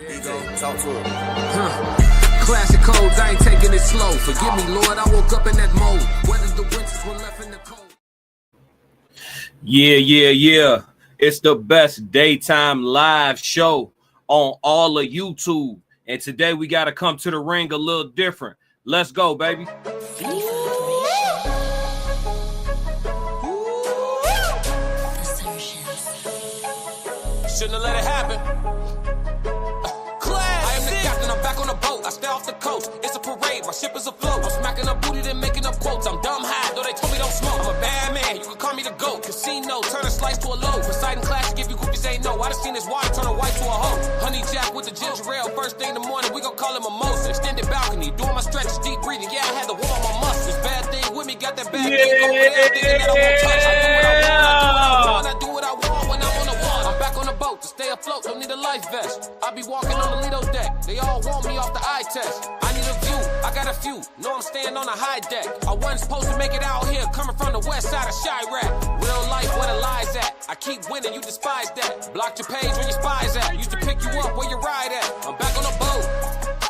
There you go. Talk to him. Classic codes, I ain't taking it slow. Forgive me, Lord, I woke up in that mode. Whether the winters were left in the cold. Yeah. It's the best daytime live show on all of YouTube. And today we got to come to the ring a little different. Let's go, baby. Shouldn't have let it happen. I am the captain, I'm back on the boat. I stay off the coast. It's a parade, my ship is afloat. I'm smacking up booty, then making up quotes. I'm dumb high, though they told me don't smoke. I'm a bad man, you can call me the GOAT. Casino, turn a slice to a loaf. Poseidon classic, if you groupies ain't know. I done seen this water turn a white to a hoe. Honey Jack with the ginger ale, first thing in the morning, we gon' call him mimosa. Extended balcony, doing my stretches, deep breathing. Yeah, I had to warm my muscles. Bad thing with me, got that bad thing over there, thinking that I won't touch. I do what I want when I'm on the water. I'm back on the boat to stay afloat, don't need a life vest. I be walking on the Lido deck, they all want me off the eye test. I need a view, I got a few, know I'm staying on a high deck. I wasn't supposed to make it out here, coming from the west side of Chirac. Real life, where the lies at? I keep winning, you despise that. Blocked your page where your spies at, used to pick you up where you ride at. I'm back on the boat,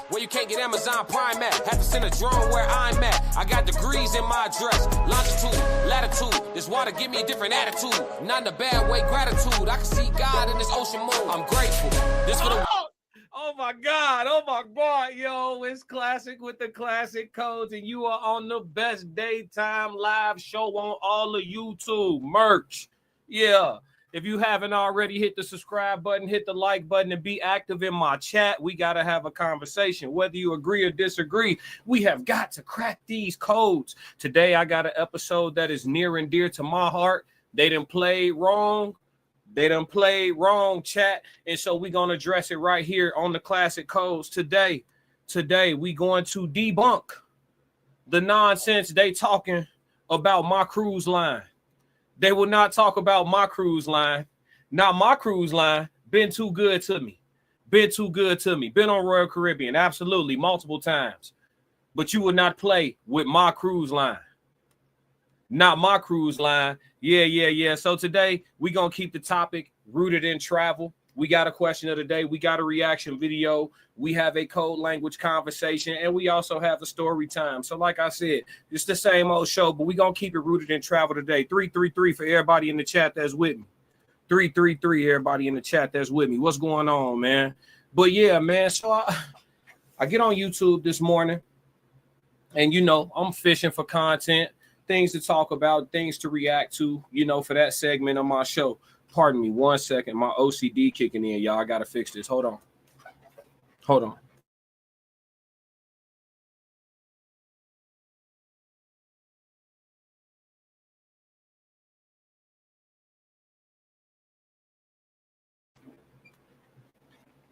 where you can't get Amazon Prime at. Had to send a drone where I'm at. I got degrees in my dress. Longitude, latitude. This water give me a different attitude. Not in a bad way, gratitude. I can see God in this ocean moon. I'm grateful. This for the... Oh my God, yo, it's Classic with the classic codes, and you are on the best daytime live show on all of YouTube. Merch. Yeah. If you haven't already, hit the subscribe button, hit the like button, and be active in my chat. We got to have a conversation. Whether you agree or disagree, we have got to crack these codes. Today, I got an episode that is near and dear to my heart. They done played wrong. Chat. And so we're going to address it right here on the classic codes today. Today, we going to debunk the nonsense they talking about my cruise line. They will not talk about my cruise line. Not my cruise line. Been too good to me. Been on Royal Caribbean. Absolutely. Multiple times. But you will not play with my cruise line. Not my cruise line. Yeah. So today, we're going to keep the topic rooted in travel. We got a question of the day. We got a reaction video. We have a code language conversation, and we also have a story time. So like I said, it's the same old show, but we're going to keep it rooted in travel today. 333 for everybody in the chat that's with me. 333, everybody in the chat that's with me. What's going on, man? But yeah, man, so I get on YouTube this morning, and, I'm fishing for content, things to talk about, things to react to, for that segment of my show. Pardon me 1 second. My OCD kicking in, y'all. I got to fix this. Hold on. All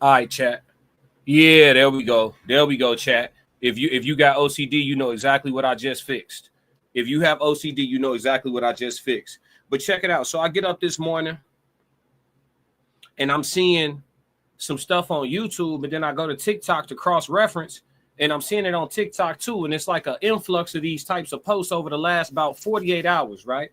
right, chat. Yeah, there we go, chat. If you got OCD, you know exactly what I just fixed. If you have OCD, you know exactly what I just fixed. But check it out. So I get up this morning, and I'm seeing some stuff on YouTube, and then I go to TikTok to cross-reference, and I'm seeing it on TikTok too, and it's like an influx of these types of posts over the last about 48 hours, right?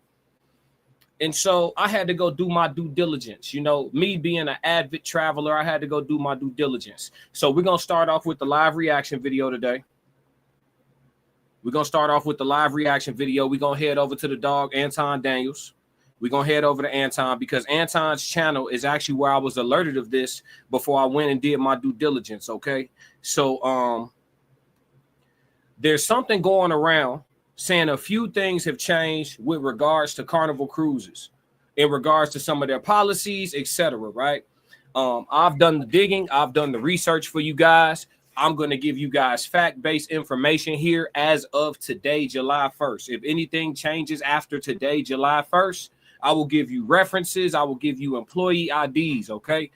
And so I had to go do my due diligence. Me being an avid traveler, I had to go do my due diligence. So we're going to start off with the live reaction video today. We're going to head over to the dog, Anton Daniels. We're going to head over to Anton because Anton's channel is actually where I was alerted of this before I went and did my due diligence, okay? So there's something going around saying a few things have changed with regards to Carnival cruises, in regards to some of their policies, etc., right? I've done the digging. I've done the research for you guys. I'm going to give you guys fact-based information here as of today, July 1st. If anything changes after today, July 1st, I will give you references. I will give you employee IDs, okay?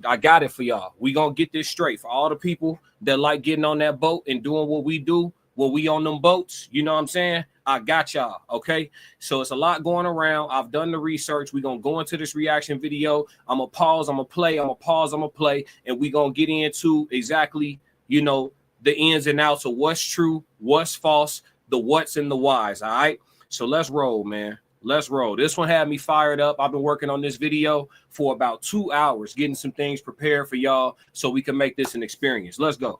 I got it for y'all. We going to get this straight for all the people that like getting on that boat and doing what we do when we on them boats. You know what I'm saying? I got y'all, okay? So it's a lot going around. I've done the research. We're going to go into this reaction video. I'm going to pause. I'm going to play. I'm going to pause. I'm going to play. And we're going to get into exactly, the ins and outs of what's true, what's false, the what's and the whys, all right? So let's roll, man. Let's roll. This one had me fired up. I've been working on this video for about 2 hours, getting some things prepared for y'all so we can make this an experience. Let's go.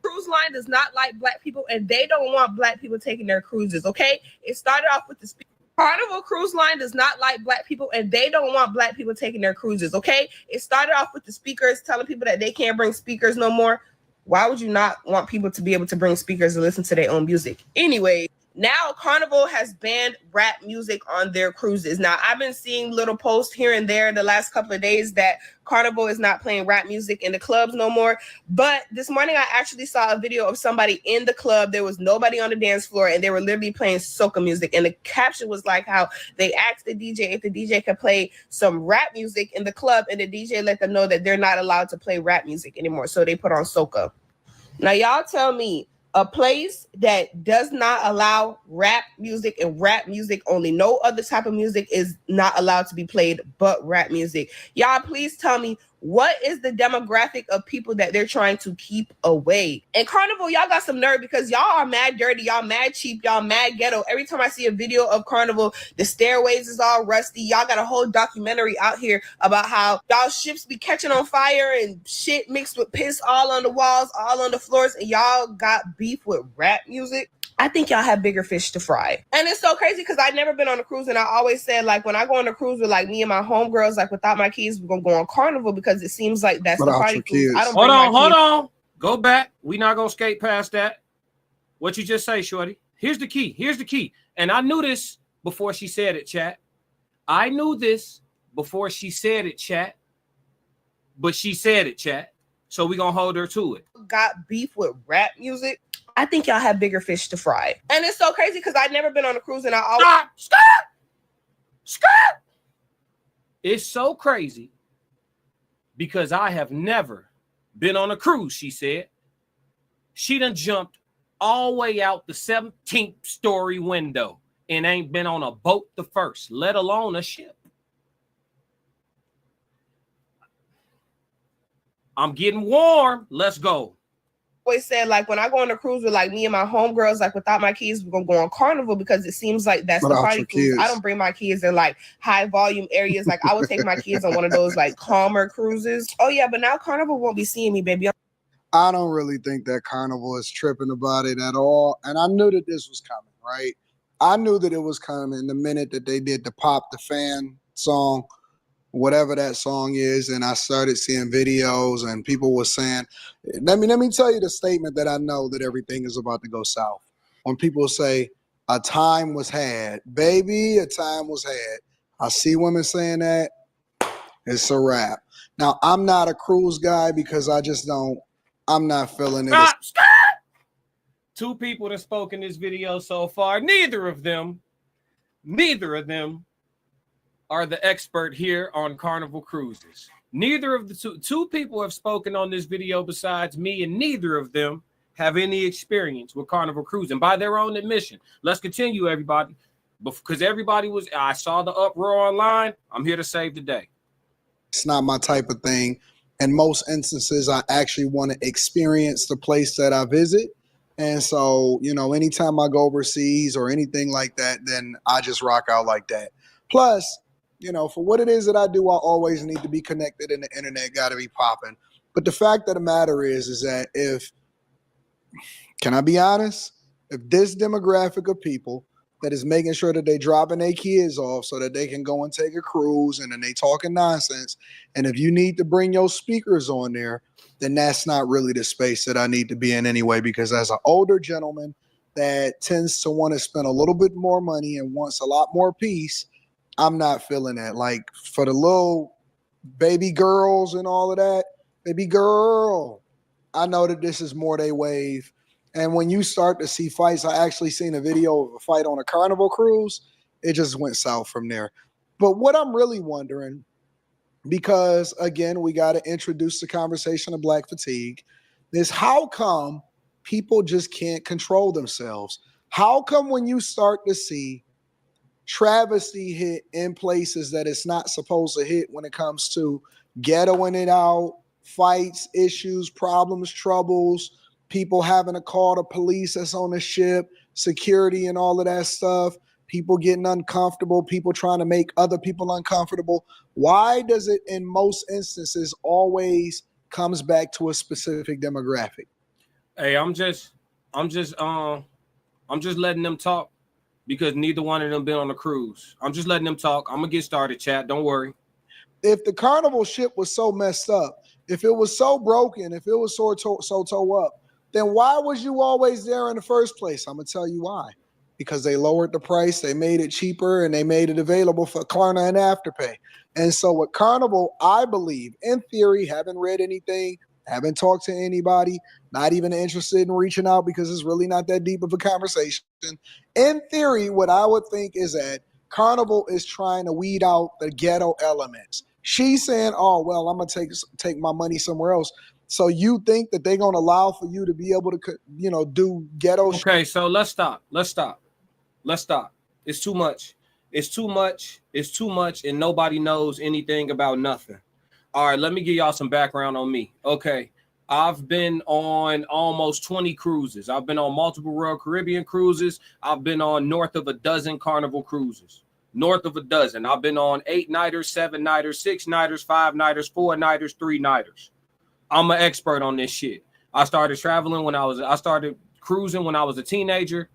Cruise line does not like black people, and they don't want black people taking their cruises, okay? It started off with the Carnival Cruise Line does not like black people, and they don't want black people taking their cruises, okay? It started off with the speakers telling people that they can't bring speakers no more. Why would you not want people to be able to bring speakers and listen to their own music? Anyway, now Carnival has banned rap music on their cruises. Now, I've been seeing little posts here and there the last couple of days that Carnival is not playing rap music in the clubs no more. But this morning, I actually saw a video of somebody in the club. There was nobody on the dance floor, and they were literally playing soca music. And the caption was like how they asked the DJ if the DJ could play some rap music in the club, and the DJ let them know that they're not allowed to play rap music anymore. So they put on soca. Now, y'all tell me, a place that does not allow rap music and rap music only, no other type of music is not allowed to be played but rap music. Y'all, please tell me, what is the demographic of people that they're trying to keep away? And Carnival, y'all got some nerve because y'all are mad dirty, y'all mad cheap, y'all mad ghetto. Every time I see a video of Carnival, the stairways is all rusty. Y'all got a whole documentary out here about how y'all ships be catching on fire and shit mixed with piss all on the walls, all on the floors, and y'all got beef with rap music. I think y'all have bigger fish to fry. And it's so crazy because I've never been on a cruise, and I always said, like, when I go on a cruise with, like, me and my homegirls, like, without my kids, we're going to go on Carnival because it seems like that's the party cruise. I don't hold on. Go back. We're not going to skate past that. What you just say, shorty? Here's the key. And I knew this before she said it, chat. But she said it, chat. So we're going to hold her to it. Got beef with rap music. I think y'all have bigger fish to fry. And it's so crazy because I've never been on a cruise, and I always... Stop! It's so crazy because I have never been on a cruise, she said. She done jumped all the way out the 17th story window and ain't been on a boat the first, let alone a ship. I'm getting warm. Let's go. Always said, like, when I go on a cruise with, like, me and my homegirls, like, without my kids, we're gonna go on Carnival because it seems like that's the party cruise. I don't bring my kids in, like, high volume areas. Like, I would take my kids on one of those, like, calmer cruises. Oh yeah, but now Carnival won't be seeing me, baby. I don't really think that Carnival is tripping about it at all. And I knew that this was coming, right? I knew that it was coming the minute that they did the Pop the Fan song, whatever that song is, and I started seeing videos and people were saying, let me tell you the statement that I know that everything is about to go south. When people say, a time was had, baby, a time was had. I see women saying that, it's a wrap. Now, I'm not a cruise guy because I'm not feeling it. Stop. Two people that spoke in this video so far, neither of them are the expert here on Carnival cruises. Neither of the two people have spoken on this video besides me, and neither of them have any experience with Carnival cruising by their own admission. Let's continue, everybody, because I saw the uproar online. I'm here to save the day. It's not my type of thing. In most instances, I actually want to experience the place that I visit. And so, anytime I go overseas or anything like that, then I just rock out like that. Plus, for what it is that I do, I always need to be connected, and the internet got to be popping. But the fact of the matter is that can I be honest? If this demographic of people that is making sure that they dropping their kids off so that they can go and take a cruise, and then they talking nonsense, and if you need to bring your speakers on there, then that's not really the space that I need to be in anyway, because as an older gentleman that tends to want to spend a little bit more money and wants a lot more peace, I'm not feeling that. Like, for the little baby girls and all of that, baby girl, I know that this is more they wave. And when you start to see fights, I actually seen a video of a fight on a Carnival cruise. It just went south from there. But what I'm really wondering, because again, we got to introduce the conversation of Black fatigue, is how come people just can't control themselves? How come when you start to see travesty hit in places that it's not supposed to hit when it comes to ghettoing it out, fights, issues, problems, troubles, people having to call the police that's on the ship, security and all of that stuff, people getting uncomfortable, people trying to make other people uncomfortable. Why does it in most instances always comes back to a specific demographic? Hey, I'm just letting them talk because neither one of them been on a cruise. I'm just letting them talk. I'm gonna get started, chat. Don't worry. If the Carnival ship was so messed up, if it was so broken, if it was so toe up, then why was you always there in the first place? I'm gonna tell you why. Because they lowered the price, they made it cheaper, and they made it available for Klarna and Afterpay. And so with Carnival, I believe, in theory, haven't read anything, haven't talked to anybody, not even interested in reaching out because it's really not that deep of a conversation. In theory, what I would think is that Carnival is trying to weed out the ghetto elements. She's saying, oh, well, I'm going to take my money somewhere else. So you think that they're going to allow for you to be able to, do ghetto? Okay, so let's stop. It's too much. It's too much, and nobody knows anything about nothing. All right, let me give y'all some background on me. Okay, I've been on almost 20 cruises. I've been on multiple Royal Caribbean cruises. I've been on north of a dozen Carnival cruises. North of a dozen. I've been on 8-nighters, 7-nighters, 6-nighters, 5-nighters, 4-nighters, 3-nighters. I'm an expert on this shit. I started cruising when I was a teenager.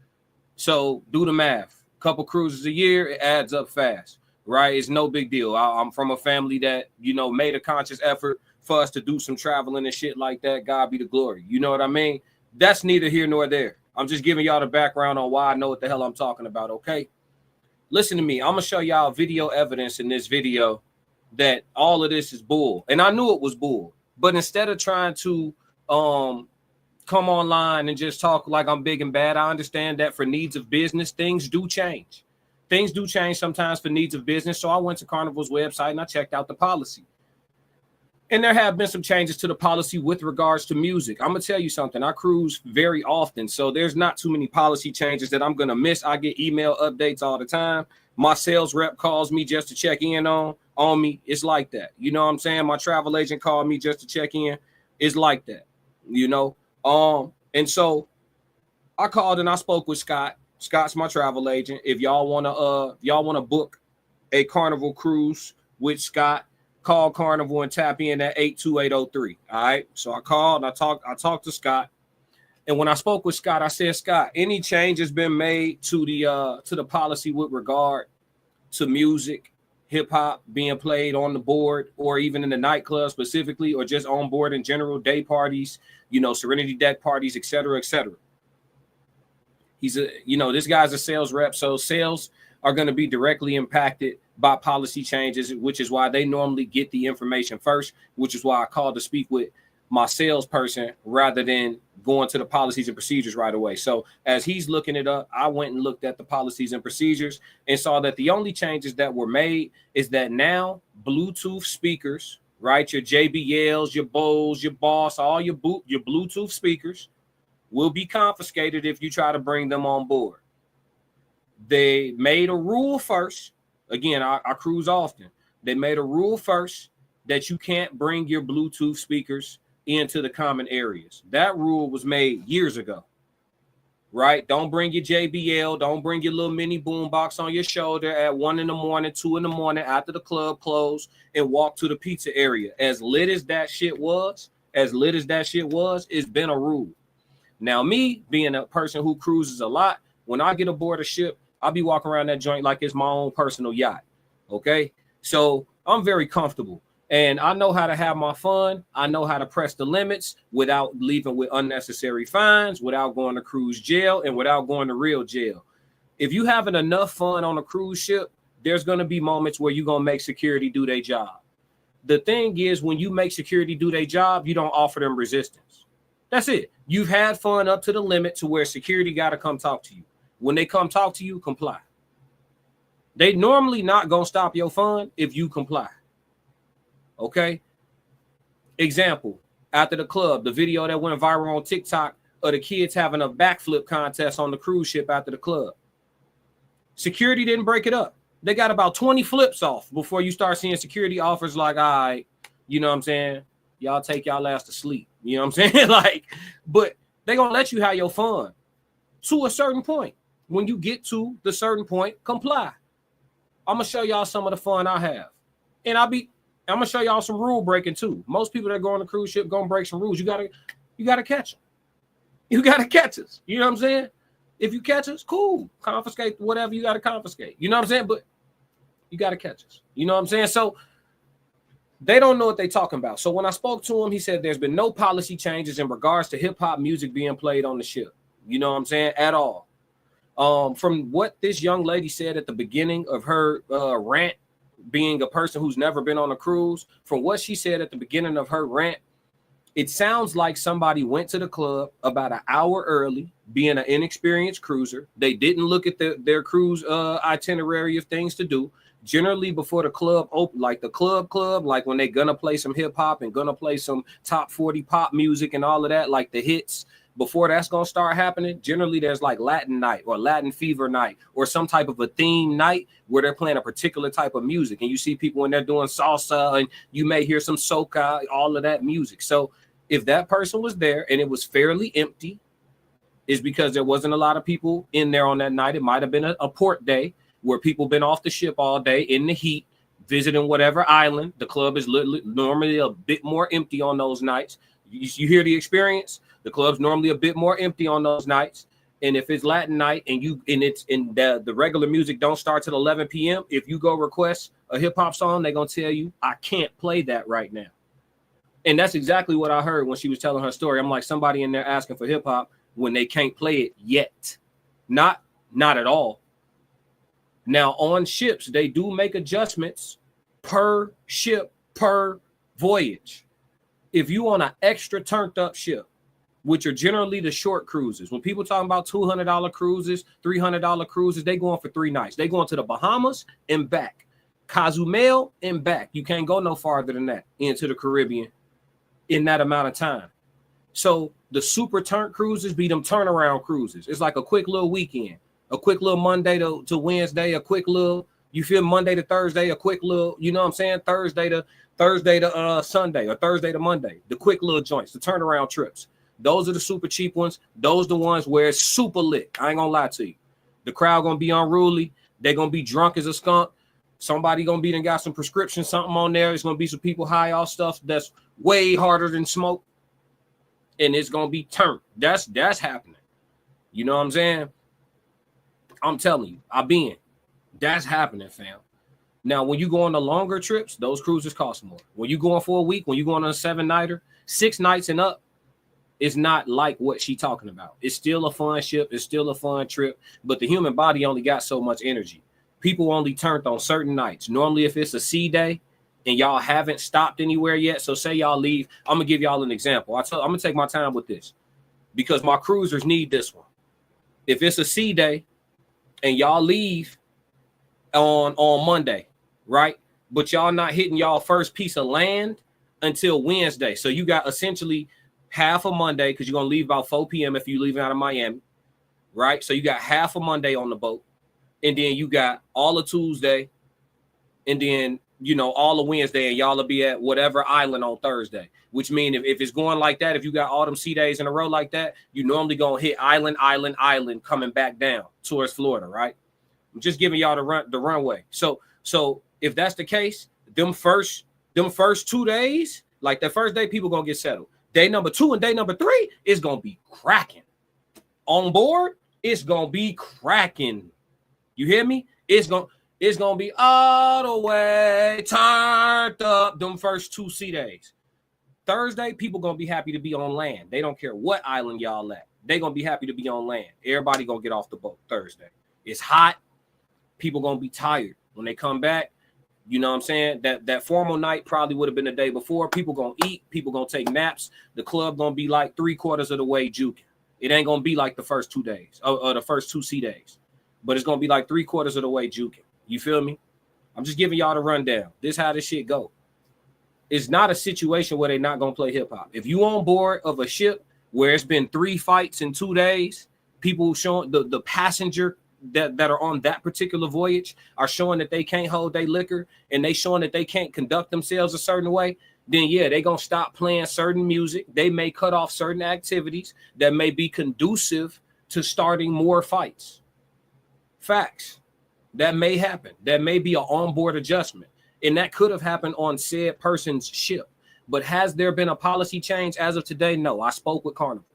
So do the math. Couple cruises a year, it adds up fast, right? It's no big deal. I'm from a family that, made a conscious effort for us to do some traveling and shit like that. God be the glory. You know what I mean? That's neither here nor there. I'm just giving y'all the background on why I know what the hell I'm talking about, okay? Listen to me. I'm going to show y'all video evidence in this video that all of this is bull. And I knew it was bull. But instead of trying to come online and just talk like I'm big and bad, I understand that for needs of business, things do change. Things do change sometimes for needs of business. So I went to Carnival's website and I checked out the policy. And there have been some changes to the policy with regards to music. I'm going to tell you something. I cruise very often, so there's not too many policy changes that I'm going to miss. I get email updates all the time. My sales rep calls me just to check in on me. It's like that. You know what I'm saying? My travel agent called me just to check in. It's like that, And so I called and I spoke with Scott. Scott's my travel agent. If y'all want to book a Carnival cruise with Scott, call Carnival and tap in at 82803. All right. So I called and I talked to Scott. And when I spoke with Scott, I said, Scott, any change has been made to the policy with regard to music, hip hop being played on the board, or even in the nightclub specifically, or just on board in general, day parties, Serenity deck parties, et cetera, et cetera. This guy's a sales rep. So sales are going to be directly impacted by policy changes, which is why they normally get the information first, which is why I called to speak with my salesperson rather than going to the policies and procedures right away. So as he's looking it up, I went and looked at the policies and procedures and saw that the only changes that were made is that now Bluetooth speakers, right? Your JBLs, your Bose, your Boss, all your Bluetooth speakers will be confiscated if you try to bring them on board. They made a rule first. Again, I cruise often. They made a rule first that you can't bring your Bluetooth speakers into the common areas. That rule was made years ago, right? Don't bring your JBL. Don't bring your little mini boombox on your shoulder at 1 a.m, 2 a.m, after the club closed and walk to the pizza area. As lit as that shit was, it's been a rule. Now, me being a person who cruises a lot, when I get aboard a ship, I'll be walking around that joint like it's my own personal yacht. Okay. So I'm very comfortable and I know how to have my fun. I know how to press the limits without leaving with unnecessary fines, without going to cruise jail, and without going to real jail. If you having enough fun on a cruise ship, there's going to be moments where you're going to make security do their job. The thing is, when you make security do their job, you don't offer them resistance. That's it. You've had fun up to the limit to where security got to come talk to you. When they come talk to you, comply. They normally not going to stop your fun if you comply. Okay? Example, after the club, the video that went viral on TikTok of the kids having a backflip contest on the cruise ship after the club. Security didn't break it up. They got about 20 flips off before you start seeing security offers like, all right, you know what I'm saying? Y'all take y'all ass to sleep. You know what I'm saying? But they going to let you have your fun to a certain point. when you get to the certain point, comply. I'm gonna show y'all some of the fun I have, and I'm gonna show y'all some rule breaking too. Most people that go on a cruise ship gonna break some rules. You gotta catch them. You gotta catch us. You know what I'm saying? If you catch us, cool. Confiscate whatever you gotta confiscate. You know what I'm saying? But you gotta catch us. You know what I'm saying? So they don't know what they're talking about. So when I spoke to him, he said there's been no policy changes in regards to hip hop music being played on the ship. You know what I'm saying? At all. From what this young lady said at the beginning of her rant, being a person who's never been on a cruise, from what she said at the beginning of her rant, it sounds like somebody went to the club about an hour early, being an inexperienced cruiser. They didn't look at their cruise itinerary of things to do. Generally, before the club open, like the club, like when they're gonna play some hip hop and gonna play some top 40 pop music and all of that, like the hits, before that's gonna start happening, generally there's like Latin night or Latin fever night or some type of a theme night where they're playing a particular type of music. And you see people when they're doing salsa and you may hear some soca, all of that music. So if that person was there and it was fairly empty, it's because there wasn't a lot of people in there on that night. It might have been a port day where people been off the ship all day in the heat, visiting whatever island. The club is normally a bit more empty on those nights. You hear the experience? The club's normally a bit more empty on those nights. And if it's Latin night and the regular music don't start till 11 p.m., if you go request a hip hop song, they're gonna tell you, I can't play that right now. And that's exactly what I heard when she was telling her story. I'm like, somebody in there asking for hip hop when they can't play it yet. Not at all. Now on ships, they do make adjustments per ship, per voyage. If you on an extra turned up ship, which are generally the short cruises. When people talking about $200 cruises, $300 cruises, they going for 3 nights. They going to the Bahamas and back, Cozumel and back. You can't go no farther than that into the Caribbean in that amount of time. So the super turn cruises be them turnaround cruises. It's like a quick little weekend, a quick little Monday to Wednesday, a quick little, you feel Monday to Thursday, a quick little, you know what I'm saying? Thursday to Sunday or Thursday to Monday, the quick little joints, the turnaround trips. Those are the super cheap ones. Those are the ones where it's super lit. I ain't gonna lie to you. The crowd gonna be unruly. They're gonna be drunk as a skunk. Somebody gonna be done got some prescription, something on there. It's gonna be some people high off stuff that's way harder than smoke. And it's gonna be turned. That's happening. You know what I'm saying? I'm telling you, that's happening, fam. Now, when you go on the longer trips, those cruises cost more. When you going for a week, when you going on a 7-nighter, 6 nights and up, it's not like what she talking about. It's still a fun ship. It's still a fun trip. But the human body only got so much energy. People only turned on certain nights. Normally, if it's a sea day and y'all haven't stopped anywhere yet, so say y'all leave, I'm going to give y'all an example. I'm going to take my time with this because my cruisers need this one. If it's a sea day and y'all leave on Monday, right? But y'all not hitting y'all first piece of land until Wednesday. So you got essentially half of Monday because you're going to leave about 4 p.m. if you're leaving out of Miami, right? So you got half of Monday on the boat. And then you got all of Tuesday. And then, you know, all of Wednesday. And y'all will be at whatever island on Thursday. Which means if it's going like that, if you got all them sea days in a row like that, you normally going to hit island coming back down towards Florida, right? I'm just giving y'all the runway. So if that's the case, them first 2 days, like the first day, people going to get settled. Day number 2 and day number 3 is going to be cracking. On board, it's going to be cracking. You hear me? It's going to be all the way turned up them first 2 sea days. Thursday, people going to be happy to be on land. They don't care what island y'all at. They going to be happy to be on land. Everybody going to get off the boat Thursday. It's hot. People going to be tired. When they come back, you know what I'm saying? That formal night probably would have been the day before. People going to eat. People going to take naps. The club going to be like 3/4 of the way juking. It ain't going to be like the first 2 days or the first 2 sea days. But it's going to be like 3/4 of the way juking. You feel me? I'm just giving y'all the rundown. This how this shit go. It's not a situation where they're not going to play hip hop. If you on board of a ship where it's been 3 fights in 2 days, people showing the passenger that are on that particular voyage are showing that they can't hold their liquor and they showing that they can't conduct themselves a certain way, then yeah, they gonna stop playing certain music. They may cut off certain activities that may be conducive to starting more fights. Facts. That may happen. That may be an onboard adjustment. And that could have happened on said person's ship. But has there been a policy change as of today? No. I spoke with Carnival.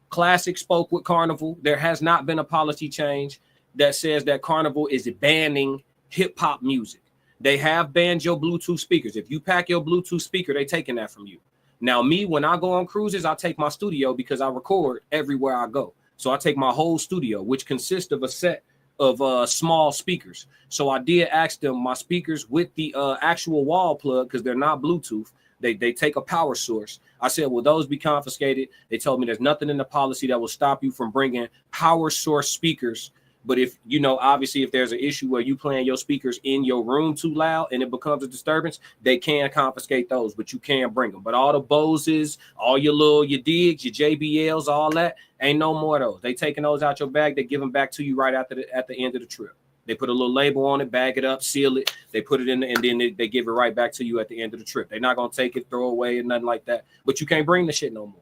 Classic spoke with Carnival. There has not been a policy change that says that Carnival is banning hip-hop music. They have banned your Bluetooth speakers. If you pack your Bluetooth speaker, they're taking that from you. Now, me, when I go on cruises, I take my studio because I record everywhere I go. So I take my whole studio, which consists of a set of small speakers. So I did ask them my speakers with the actual wall plug, because they're not Bluetooth. They take a power source. I said, will those be confiscated? They told me there's nothing in the policy that will stop you from bringing power source speakers. But if, you know, obviously, if there's an issue where you playing your speakers in your room too loud and it becomes a disturbance, they can confiscate those, but you can't bring them. But all the Boses, all your digs, your JBLs, all that, ain't no more of those. They taking those out your bag. They give them back to you right at the end of the trip. They put a little label on it, bag it up, seal it. They put it in, and then they give it right back to you at the end of the trip. They're not going to take it, throw away, and nothing like that. But you can't bring the shit no more.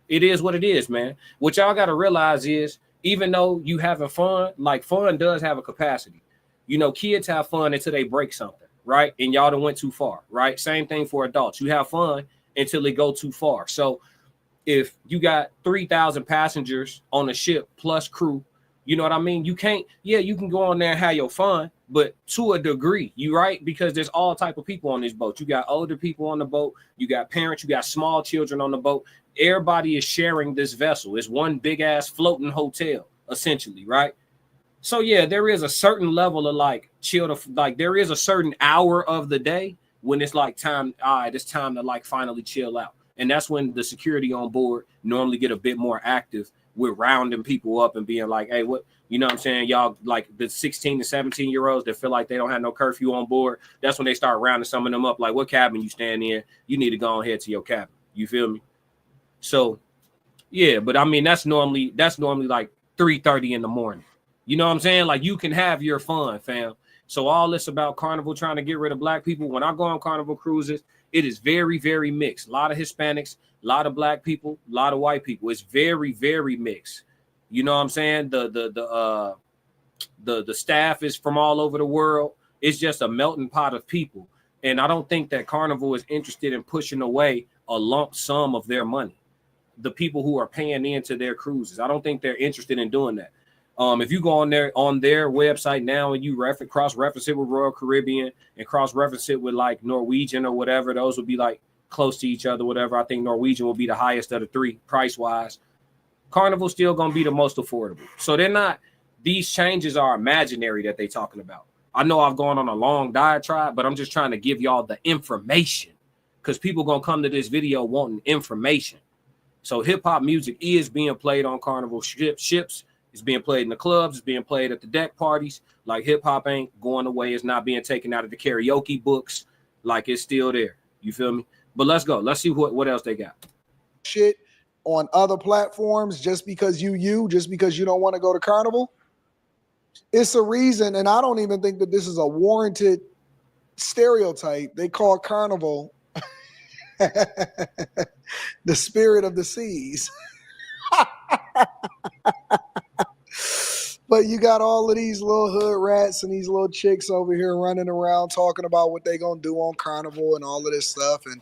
It is what it is, man. What y'all got to realize is, even though you having fun, like fun does have a capacity. You know, kids have fun until they break something, right? And y'all done went too far, right? Same thing for adults. You have fun until they go too far. So if you got 3,000 passengers on a ship plus crew, you know what I mean? You can't, you can go on there and have your fun, but to a degree, you right? Because there's all type of people on this boat. You got older people on the boat. You got parents. You got small children on the boat. Everybody is sharing this vessel. It's one big ass floating hotel, essentially, right? So yeah, there is a certain level of like chill to, like there is a certain hour of the day when it's like time, all right, it's time to like finally chill out. And that's when the security on board normally get a bit more active with rounding people up and being like, hey, what, you know what I'm saying? Y'all, like the 16 to 17-year-olds that feel like they don't have no curfew on board. That's when they start rounding some of them up. Like, what cabin you stand in? You need to go ahead to your cabin. You feel me? So, yeah, but I mean, that's normally like 3:30 in the morning. You know what I'm saying? Like, you can have your fun, fam. So all this about Carnival trying to get rid of black people. When I go on Carnival cruises, it is very, very mixed. A lot of Hispanics, a lot of black people, a lot of white people. It's very, very mixed. You know what I'm saying? The staff is from all over the world. It's just a melting pot of people. And I don't think that Carnival is interested in pushing away a lump sum of their money. The people who are paying into their cruises, I don't think they're interested in doing that. If you go on their website now and you cross-reference it with Royal Caribbean and cross-reference it with like Norwegian or whatever, those would be like close to each other, whatever. I think Norwegian will be the highest of the three price-wise. Carnival's still going to be the most affordable. So they're not, these changes are imaginary that they're talking about. I know I've gone on a long diatribe, but I'm just trying to give y'all the information because people going to come to this video wanting information. So hip-hop music is being played on Carnival ships. It's being played in the clubs. It's being played at the deck parties. Like hip-hop ain't going away. It's not being taken out of the karaoke books. Like it's still there. You feel me? But let's go. Let's see what else they got. Shit on other platforms just because you don't want to go to Carnival. It's a reason, and I don't even think that this is a warranted stereotype. They call Carnival the spirit of the seas. But you got all of these little hood rats and these little chicks over here running around talking about what they gonna do on Carnival and all of this stuff. And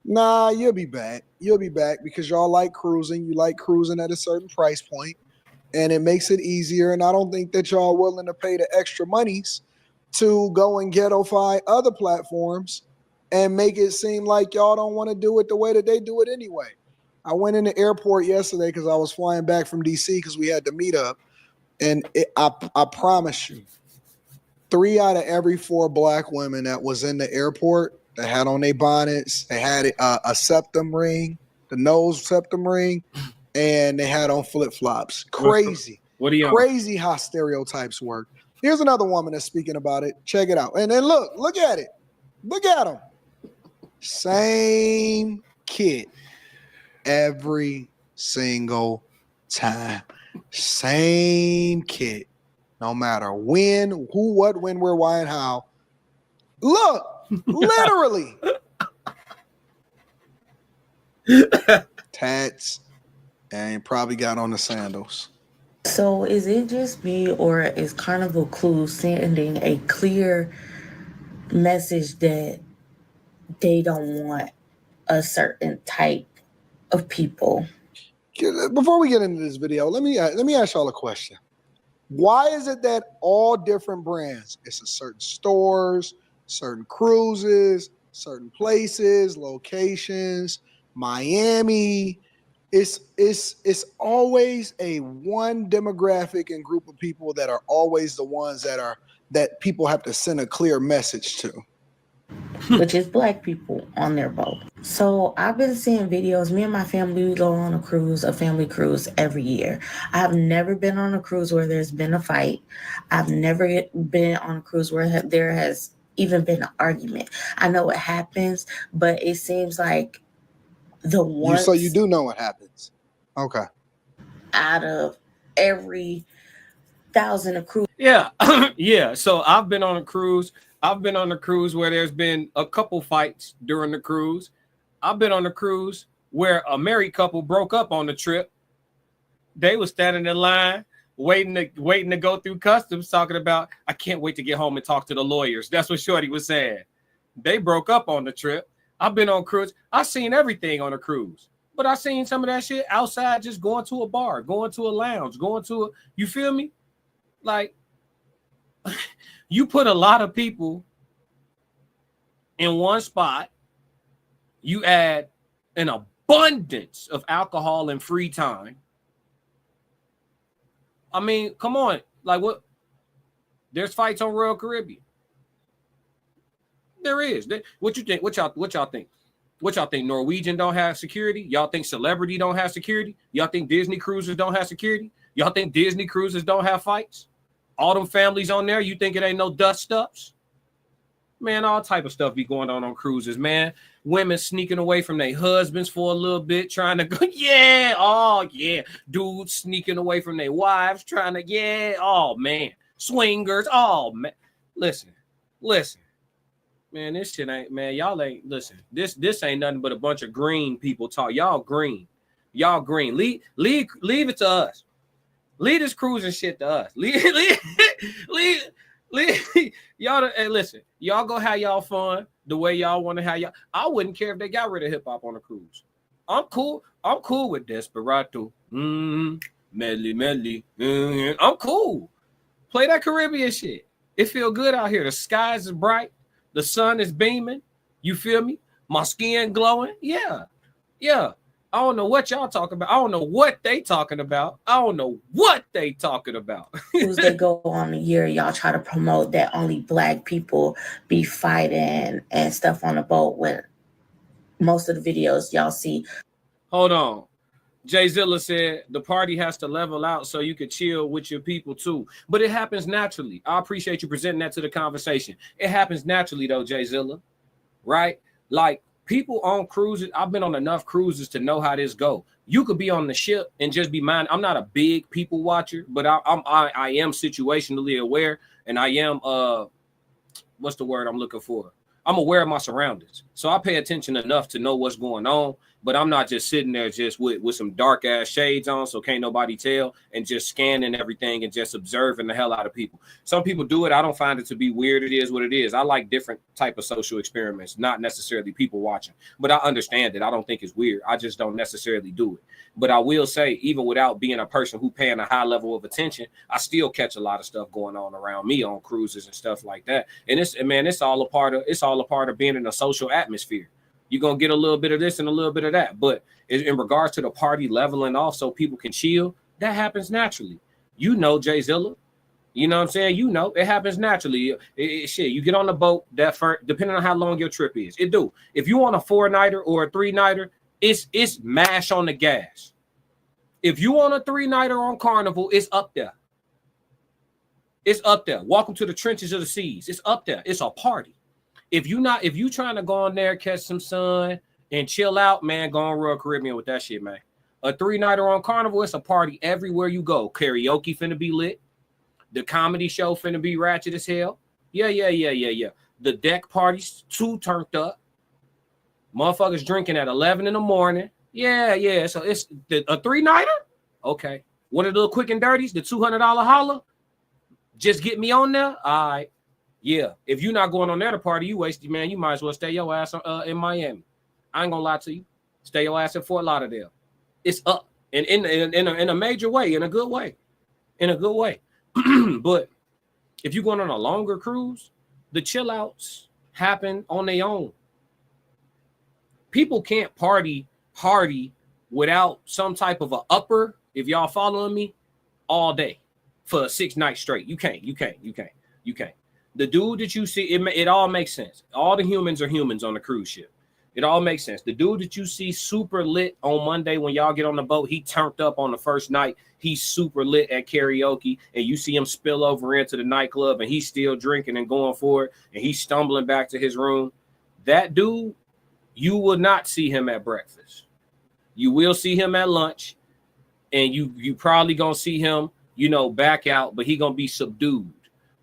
nah, you'll be back. You'll be back because y'all like cruising. You like cruising at a certain price point, and it makes it easier. And I don't think that y'all are willing to pay the extra monies to go and ghettoify other platforms and make it seem like y'all don't want to do it the way that they do it anyway. I went in the airport yesterday because I was flying back from DC because we had to meet up. And I promise you, 3 out of every 4 black women that was in the airport that had on their bonnets, they had a septum ring, the nose septum ring, and they had on flip-flops. Crazy. What are you crazy how stereotypes work. Here's another woman that's speaking about it. Check it out. And then look at it. Look at them. Same kid every single time. Same kid. No matter when, who, what, when, where, why, and how. Look, literally. Tats and probably got on the sandals. So is it just me, or is Carnival Cruise sending a clear message that they don't want a certain type of people? Before we get into this video, let me ask y'all a question. Why is it that all different brands, it's a certain stores, certain cruises, certain places, locations, Miami, it's always a one demographic and group of people that are always the ones that people have to send a clear message to? Which is black people on their boat. So I've been seeing videos. Me and my family, we go on a cruise, a family cruise every year. I've never been on a cruise where there's been a fight. I've never been on a cruise where there has even been an argument. I know what happens, but it seems like the So you once do know what happens. Okay. out of every thousand of cruise. Yeah, yeah. So I've been on a cruise. I've been on a cruise where there's been a couple fights during the cruise. I've been on a cruise where a married couple broke up on the trip. They were standing in line waiting to go through customs, talking about, I can't wait to get home and talk to the lawyers. That's what Shorty was saying. They broke up on the trip. I've been on cruise. I've seen everything on a cruise. But I seen some of that shit outside, just going to a bar, going to a lounge, you feel me? Like, you put a lot of people in one spot, you add an abundance of alcohol and free time. I mean, come on. Like, what? There's fights on Royal Caribbean. There is. What you think? What y'all think? What y'all think? Norwegian don't have security? Y'all think Celebrity don't have security? Y'all think Disney cruises don't have security? Y'all think Disney cruises don't have fights? All them families on there, you think it ain't no dust ups? Man, all type of stuff be going on cruises, man. Women sneaking away from their husbands for a little bit, trying to go, yeah, oh, yeah. Dudes sneaking away from their wives, trying to, yeah, oh, man. Swingers, oh, man. Listen. Man, this shit ain't, man, y'all ain't, listen. This ain't nothing but a bunch of green people talk. Y'all green. Leave it to us. Leave this cruising shit to us. Leave y'all. Hey, listen, y'all go have y'all fun the way y'all want to have y'all. I wouldn't care if they got rid of hip hop on a cruise. I'm cool with Desperado. Medley. I'm cool. Play that Caribbean shit. It feel good out here. The skies is bright. The sun is beaming. You feel me? My skin glowing. Yeah. I don't know what y'all talking about. I don't know what they talking about. Cruise they go on a year, y'all try to promote that only black people be fighting and stuff on the boat, when most of the videos y'all see. Hold on. Jay Zilla said the party has to level out so you can chill with your people too. But it happens naturally. I appreciate you presenting that to the conversation. It happens naturally though, Jay Zilla. Right? Like, people on cruises, I've been on enough cruises to know how this go. You could be on the ship and just be minding. I'm not a big people watcher, but I am situationally aware, and I am what's the word I'm looking for? I'm aware of my surroundings. So I pay attention enough to know what's going on, but I'm not just sitting there just with some dark ass shades on, so can't nobody tell, and just scanning everything and just observing the hell out of people. Some people do it. I don't find it to be weird. It is what it is. I like different type of social experiments, not necessarily people watching, but I understand it. I don't think it's weird. I just don't necessarily do it. But I will say, even without being a person who paying a high level of attention, I still catch a lot of stuff going on around me on cruises and stuff like that. And it's all a part of being in a social atmosphere. You're going to get a little bit of this and a little bit of that. But in regards to the party leveling off so people can chill, that happens naturally. You know, Jay Zilla, you know what I'm saying? You know, it happens naturally. Shit, you get on the boat, that first, depending on how long your trip is. It do. If you want a 4-nighter or a 3-nighter, it's mash on the gas. If you want a 3-nighter on Carnival, it's up there. It's up there. Welcome to the trenches of the seas. It's up there. It's a party. If you trying to go on there, catch some sun and chill out, man, go on Royal Caribbean with that shit, man. A 3-nighter on Carnival, it's a party everywhere you go. Karaoke finna be lit. The comedy show finna be ratchet as hell. Yeah. The deck parties too turned up. Motherfuckers drinking at 11 in the morning. Yeah. So it's a 3-nighter? Okay. One of the little quick and dirties, the $200 holler, just get me on there. All right. Yeah. If you're not going on there to party, you wasted, man. You might as well stay your ass in Miami. I ain't gonna lie to you. Stay your ass in Fort Lauderdale. It's up. And in a major way, in a good way. In a good way. But if you're going on a longer cruise, the chill outs happen on their own. People can't party without some type of a upper, if y'all following me, all day for 6 nights straight. You can't. The dude that you see, it all makes sense. All the humans are humans on the cruise ship. It all makes sense. The dude that you see super lit on Monday when y'all get on the boat, he turned up on the first night. He's super lit at karaoke, and you see him spill over into the nightclub, and he's still drinking and going for it, and he's stumbling back to his room. That dude, you will not see him at breakfast. You will see him at lunch, and you probably gonna see him, back out, but he gonna be subdued.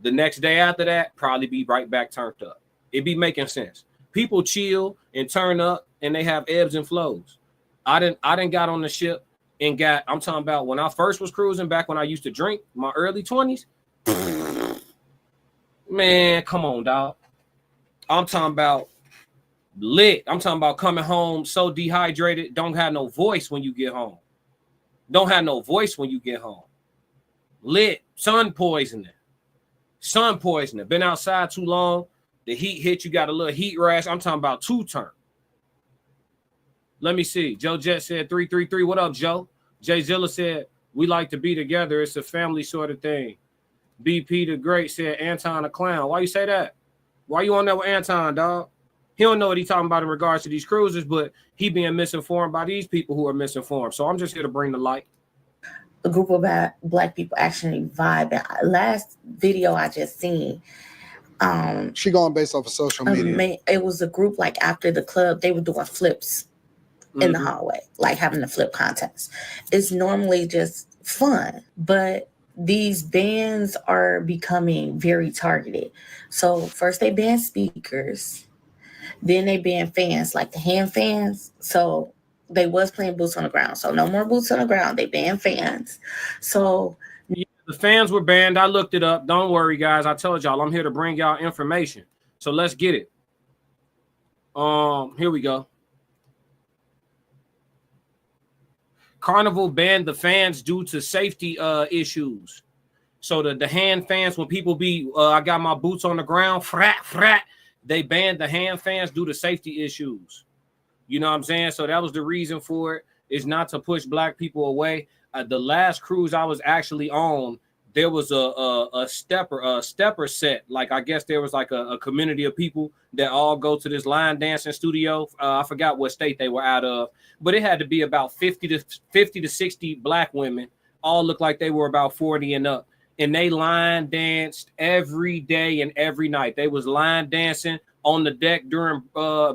The next day after that, probably be right back turned up. It be making sense. People chill and turn up, and they have ebbs and flows. I didn't got on the ship and I'm talking about when I first was cruising, back when I used to drink, my early 20s. Man, come on, dog. I'm talking about lit. I'm talking about coming home so dehydrated, don't have no voice when you get home. Don't have no voice when you get home. Lit, sun poisoning. Been outside too long. The heat hit, you got a little heat rash. I'm talking about 2-turn. Let me see. Joe Jet said 333. What up, Joe? Jay Zilla said, we like to be together. It's a family sort of thing. BP the Great said, Anton a clown. Why you say that? Why you on there with Anton, dog? He don't know what he's talking about in regards to these cruises, but he being misinformed by these people who are misinformed. So I'm just here to bring the light. A group of black people actually vibe. Last video I just seen, she going based off of social media. It was a group like after the club, they were doing flips in the hallway, like having a flip contest. It's normally just fun, but these bans are becoming very targeted. So first they ban speakers, then they ban fans, like the hand fans. So they was playing boots on the ground. So no more boots on the ground. They banned fans. So yeah, the fans were banned. I looked it up. Don't worry, guys. I told y'all I'm here to bring y'all information. So let's get it. Here we go. Carnival banned the fans due to safety issues. So the hand fans, when people be, I got my boots on the ground, frat, they banned the hand fans due to safety issues. You know what I'm saying? So that was the reason for it, is not to push black people away. The last cruise I was actually on, there was a stepper set. Like, I guess there was like a community of people that all go to this line dancing studio. I forgot what state they were out of, but it had to be about 50 to 60 black women. All looked like they were about 40 and up. And they line danced every day and every night. They was line dancing on the deck during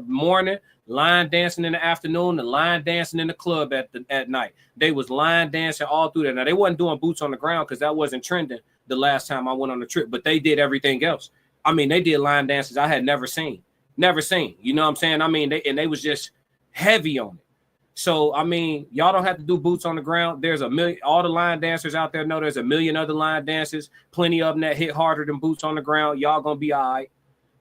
morning, line dancing in the afternoon, and line dancing in the club at night. They was line dancing all through that. Now, they wasn't doing boots on the ground because that wasn't trending the last time I went on the trip, but they did everything else. I mean, they did line dances I had never seen. You know what I'm saying? I mean, they was just heavy on it. So, I mean, y'all don't have to do boots on the ground. There's a million, all the line dancers out there know there's a million other line dancers, plenty of them that hit harder than boots on the ground. Y'all gonna be all right.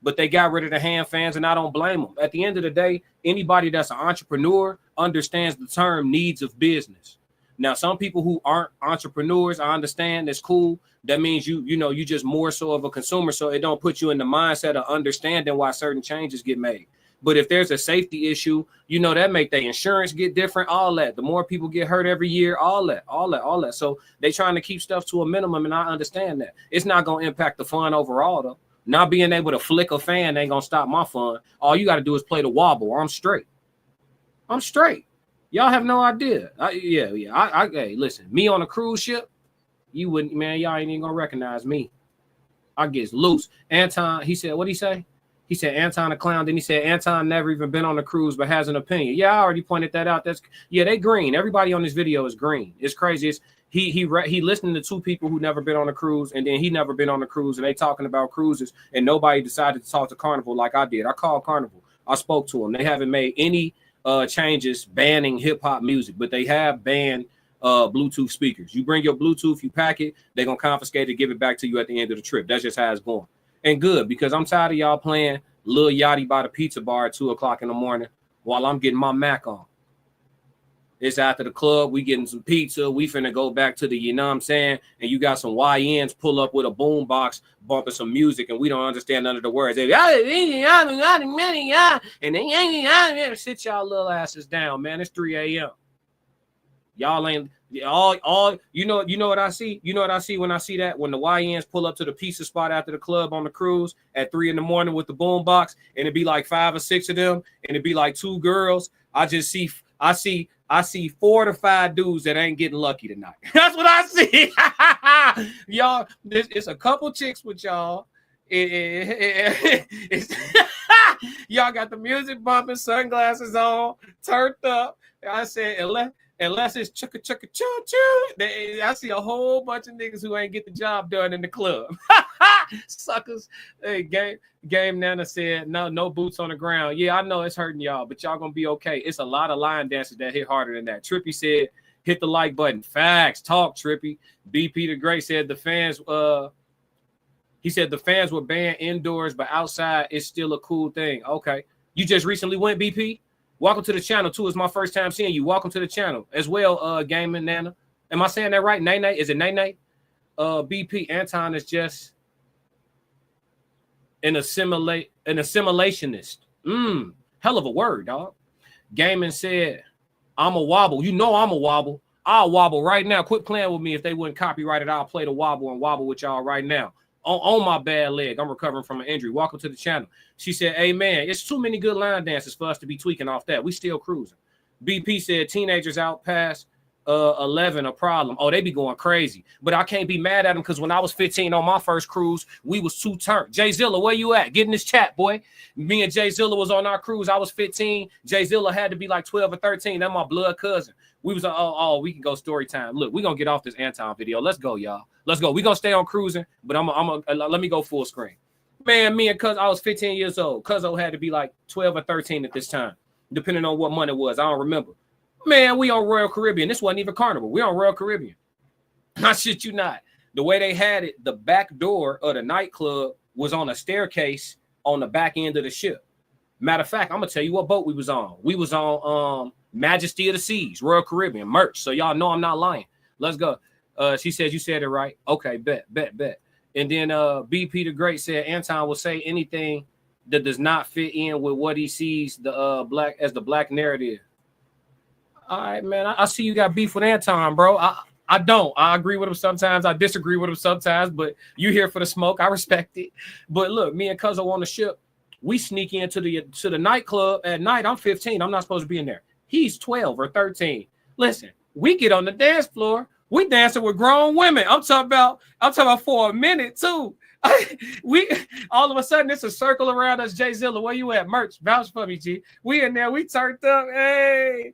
But they got rid of the hand fans, and I don't blame them. At the end of the day, anybody that's an entrepreneur understands the term needs of business. Now, some people who aren't entrepreneurs, I understand, that's cool. That means you just more so of a consumer, so it don't put you in the mindset of understanding why certain changes get made. But if there's a safety issue, that make their insurance get different, all that. The more people get hurt every year, all that. So they trying to keep stuff to a minimum, and I understand that. It's not going to impact the fun overall, though. Not being able to flick a fan ain't going to stop my fun. All you got to do is play the wobble. I'm straight. Y'all have no idea. Hey, listen, me on a cruise ship, you wouldn't, man, y'all ain't even going to recognize me. I get loose. Anton, he said, what'd he say? He said Anton a clown. Then he said Anton never even been on a cruise but has an opinion. Yeah, I already pointed that out. They green. Everybody on this video is green. It's crazy. He listening to two people who never been on a cruise, and then he never been on a cruise, and they talking about cruises, and nobody decided to talk to Carnival like I did. I called Carnival. I spoke to them. They haven't made any changes banning hip hop music, but they have banned Bluetooth speakers. You bring your Bluetooth, you pack it, they're gonna confiscate it, give it back to you at the end of the trip. That's just how it's going. And good, because I'm tired of y'all playing Lil Yachty by the pizza bar at 2:00 in the morning while I'm getting my Mac on. It's after the club, we getting some pizza, we finna go back to the, you know what I'm saying? And you got some YNs pull up with a boom box bumping some music, and we don't understand none of the words. They, and they sit y'all little asses down, man. It's 3 a.m. Y'all ain't all you know what I see? You know what I see when I see that? When the YNs pull up to the pizza spot after the club on the cruise at 3 a.m. with the boom box, and it'd be like 5 or 6 of them, and it'd be like 2 girls. I see 4 to 5 dudes that ain't getting lucky tonight. That's what I see. Y'all, it's a couple chicks with y'all. Y'all got the music bumping, sunglasses on, turned up. I said, unless it's chugga chugga choo choo, I see a whole bunch of niggas who ain't get the job done in the club. Suckers. Hey, Game Nana said, no boots on the ground. Yeah, I know it's hurting y'all, but y'all gonna be okay. It's a lot of line dancers that hit harder than that. Trippy said, hit the like button. Facts. Talk, Trippy. BP the Great said the fans, he said the fans were banned indoors, but outside it's still a cool thing. Okay. You just recently went, BP? Welcome to the channel, too. It's my first time seeing you. Welcome to the channel as well, Gaming Nana. Am I saying that right? Nay? Is it Nay? BP, Anton is just an assimilationist. Hell of a word, dog. Gaming said, I'm a wobble. You know I'm a wobble. I'll wobble right now. Quit playing with me. If they wouldn't copyright it, I'll play the wobble and wobble with y'all right now. On my bad leg. I'm recovering from an injury. Welcome to the channel. She said, hey, man, it's too many good line dances for us to be tweaking off that. We still cruising. BP said teenagers out past 11 a problem. Oh, they be going crazy. But I can't be mad at them because when I was 15 on my first cruise, we was 2 turned. Jay Zilla, where you at? Get in this chat, boy. Me and Jay Zilla was on our cruise. I was 15. Jay Zilla had to be like 12 or 13. That's my blood cousin. We was we can go story time. Look, we're gonna get off this Anton video. Let's go, y'all. Let's go. We're gonna stay on cruising, but let me go full screen. Man, me and Cuz, I was 15 years old. Cuzzo had to be like 12 or 13 at this time, depending on what month it was. I don't remember. Man, we on Royal Caribbean. This wasn't even Carnival. We on Royal Caribbean. I shit you not. The way they had it, the back door of the nightclub was on a staircase on the back end of the ship. Matter of fact, I'm gonna tell you what boat we was on. We was on Majesty of the Seas, Royal Caribbean merch. So y'all know I'm not lying. Let's go. She said you said it right. Okay, bet. And then BP the Great said Anton will say anything that does not fit in with what he sees the black narrative. All right, man. I see you got beef with Anton, bro. I don't. I agree with him sometimes. I disagree with him sometimes, but you here for the smoke. I respect it. But look, me and Cuzzo on the ship, we sneak into the nightclub at night. I'm 15. I'm not supposed to be in there. He's 12 or 13. Listen, we get on the dance floor. We dancing with grown women. I'm talking about for a minute too. We all of a sudden it's a circle around us. Jay Zilla, where you at? Merch, vouch for me, G. We in there. We turned up. Hey.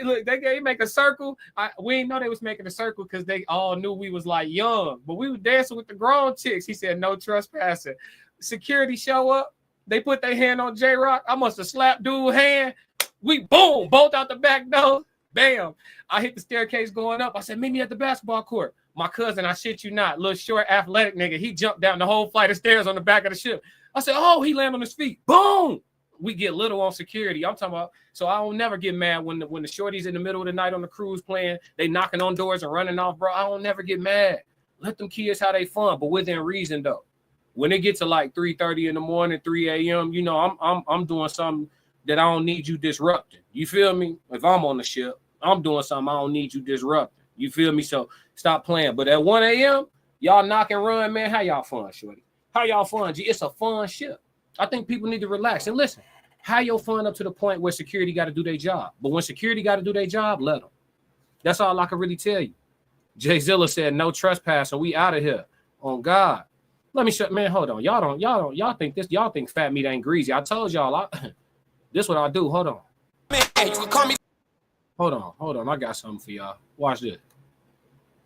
Look, they make a circle. We didn't know they was making a circle because they all knew we was like young, but we were dancing with the grown chicks. He said no trespassing. Security show up. They put their hand on J-Rock. I must have slapped dude's hand. We boom, both out the back door. Bam. I hit the staircase going up. I said, meet me at the basketball court. My cousin, I shit you not, little short athletic nigga, he jumped down the whole flight of stairs on the back of the ship. I said, oh, he landed on his feet. Boom. We get little on security. I'm talking about, so I don't never get mad when the shorties in the middle of the night on the cruise playing, they knocking on doors and running off, bro. I don't never get mad. Let them kids have their fun, but within reason though. When it gets to like 3:30 in the morning, 3 a.m., you know, I'm doing something that I don't need you disrupting. You feel me? If I'm on the ship, I'm doing something I don't need you disrupting. You feel me? So stop playing. But at 1 a.m., y'all knock and run, man. How y'all fun, shorty? How y'all fun, G? It's a fun ship. I think people need to relax and listen. How your fun up to the point where security got to do their job. But when security got to do their job, let them. That's all I can really tell you. Jay Zilla said no trespassing. We out of here. On God. Let me shut, man. Hold on. Y'all think fat meat ain't greasy. I told y'all. This what I do. Hold on. Man, you can call me. Hold on. I got something for y'all. Watch this.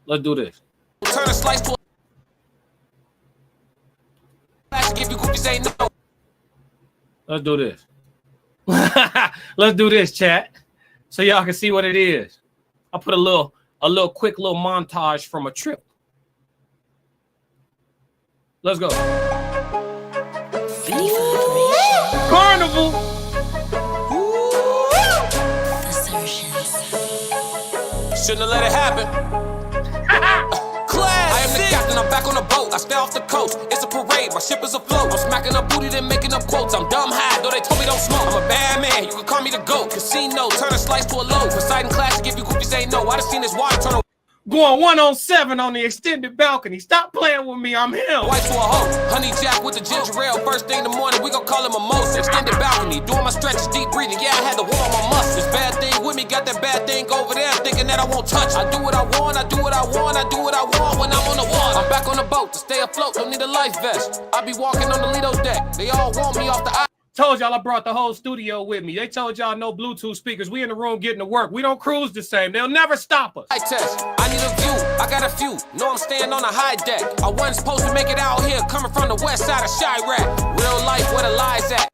Let's do this. Turn a slice to a give you cookies ain't no. Let's do this. Let's do this, chat. So y'all can see what it is. I'll put a little quick little montage from a trip. Let's go. Carnival. Shouldn't have let it happen. I am the captain, I'm back on the boat. I stay off the coast, it's a parade, my ship is afloat. I'm smacking up booty, then making up quotes. I'm dumb high, though they told me don't smoke. I'm a bad man, you can call me the GOAT. Casino, turn a slice to a low. Poseidon Classic, if you groupies ain't know. I done seen this water turn a Going 1-on-7 on the extended balcony. Stop playing with me, I'm him. white to a hoe. Honey Jack with the ginger ale. First thing in the morning, we gon' call him a mimosa. Extended balcony, doing my stretches, deep breathing. Yeah, I had to warm my muscles. Bad thing with me, got that bad thing over there, thinking that I won't touch. I do what I want, I do what I want, I do what I want when I'm on the water. I'm back on the boat to stay afloat, don't need a life vest. I be walking on the Lido deck, they all want me off the eye. Told y'all I brought the whole studio with me. They told y'all no Bluetooth speakers. We in the room getting to work. We don't cruise the same. They'll never stop us. I test. I need a view. I got a few. Know I'm staying on a high deck. I wasn't supposed to make it out here, coming from the west side of Chirac. Real life, where the lies at.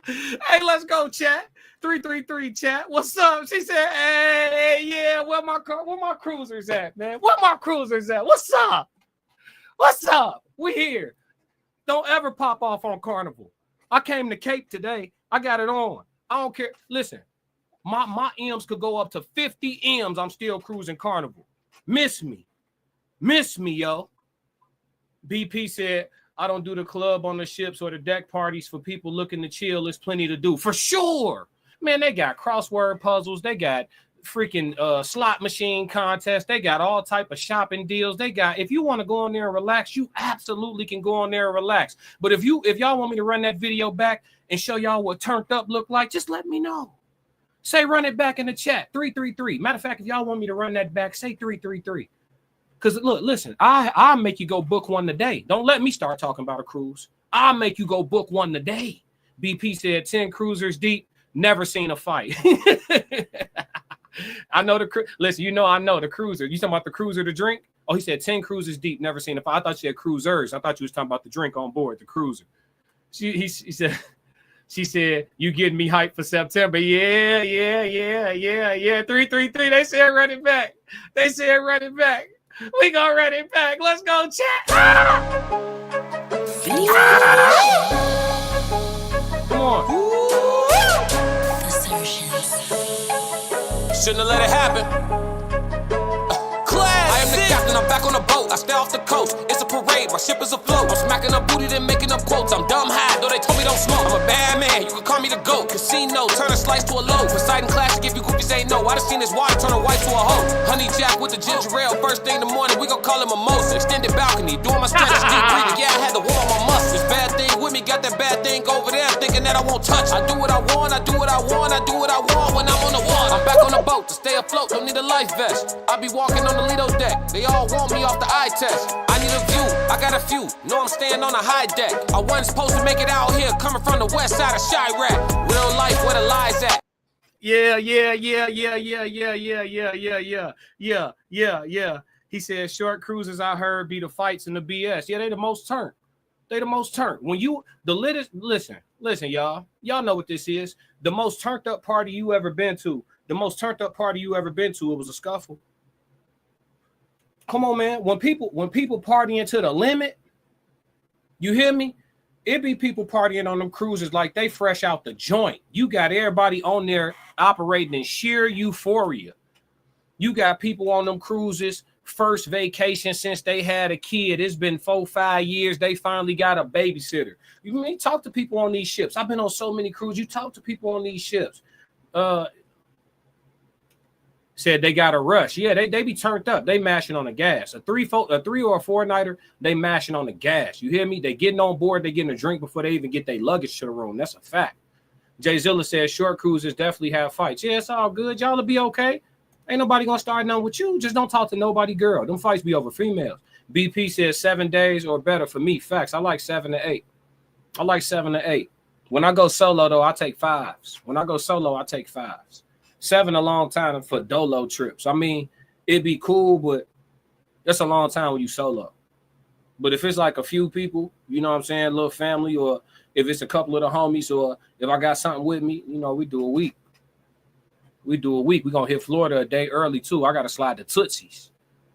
Hey, let's go, chat. 333 chat. What's up? She said, hey, yeah, where my cruisers at, man? Where my cruisers at? What's up? What's up? We here. Don't ever pop off on Carnival. I came to Cape today. I got it on. I don't care. Listen, my M's could go up to 50 M's. I'm still cruising Carnival. Miss me, yo. BP said, I don't do the club on the ships or the deck parties for people looking to chill. There's plenty to do. For sure. Man, they got crossword puzzles. They got freaking slot machine contests. They got all type of shopping deals. They got, if you want to go on there and relax, you absolutely can go on there and relax. But if y'all want me to run that video back and show y'all what turned up look like, just let me know. Say run it back in the chat. 333. Matter of fact, if y'all want me to run that back, say 333. Because look, listen, I'll make you go book one today. Don't let me start talking about a cruise. I'll make you go book one today. BP said 10 cruisers deep, never seen a fight. I know listen, I know the cruiser. You talking about the cruiser to drink? Oh, he said 10 cruisers deep, never seen a fight. I thought you said cruisers. I thought you was talking about the drink on board, the cruiser. She said, you getting me hyped for September. Yeah. 333. They said run it back. We gonna run it back. Let's go, chat. Come on. Shouldn't have let it happen. I am the captain, I'm back on the boat. I stay off the coast, it's a parade, my ship is afloat. I'm smacking up booty, then making up quotes. I'm dumb high, though they told me don't smoke. I'm a bad man, you can call me the GOAT. Casino, turn a slice to a low. Poseidon Classic, if you groupies ain't know. I done seen this water turn a white to a hoe. Honey Jack with the ginger ale. First thing in the morning, we gon' call him a mimosa. Extended balcony, doing my stretches, deep breathing. Yeah, I had to warm my muscles. Bad thing with me, got that bad thing over there, thinking that I won't touch. I do what I want, I do what I want, I do what I want when I'm on the water. I'm back on the boat to stay afloat, don't need a life vest. I be walking on the Lido deck, they all want me off the eye test. I need a view, I got a few. Know I'm staying on a high deck. I wasn't supposed to make it out here, coming from the west side of Chirac. Real life, where the lies at. Yeah. He said short cruises I heard be the fights and the BS. Yeah, they the most turned. When you listen, y'all know what this is. The most turned up party you ever been to. It was a scuffle. Come on, man. When people partying to the limit, you hear me? It be people partying on them cruises like they fresh out the joint. You got everybody on there operating in sheer euphoria. You got people on them cruises, first vacation since they had a kid. It's been 4-5 years. They finally got a babysitter. You mean talk to people on these ships? I've been on so many cruises. You talk to people on these ships. Said they got a rush. Yeah, they be turned up. They mashing on the gas. A 3 or a 4-nighter, they mashing on the gas. You hear me? They getting on board. They getting a drink before they even get their luggage to the room. That's a fact. Jay Zilla says short cruises definitely have fights. Yeah, it's all good. Y'all will be okay. Ain't nobody gonna start nothing with you. Just don't talk to nobody, girl. Them fights be over females. BP says 7 days or better for me. Facts. I like 7 to 8. When I go solo, though, I take 5s. 7 a long time for dolo trips. I mean, it'd be cool, but that's a long time when you solo. But if it's like a few people, you know what I'm saying, a little family, or if it's a couple of the homies, or if I got something with me, we do a week. We do a week. We're gonna hit Florida a day early too. I gotta slide to Tootsie's.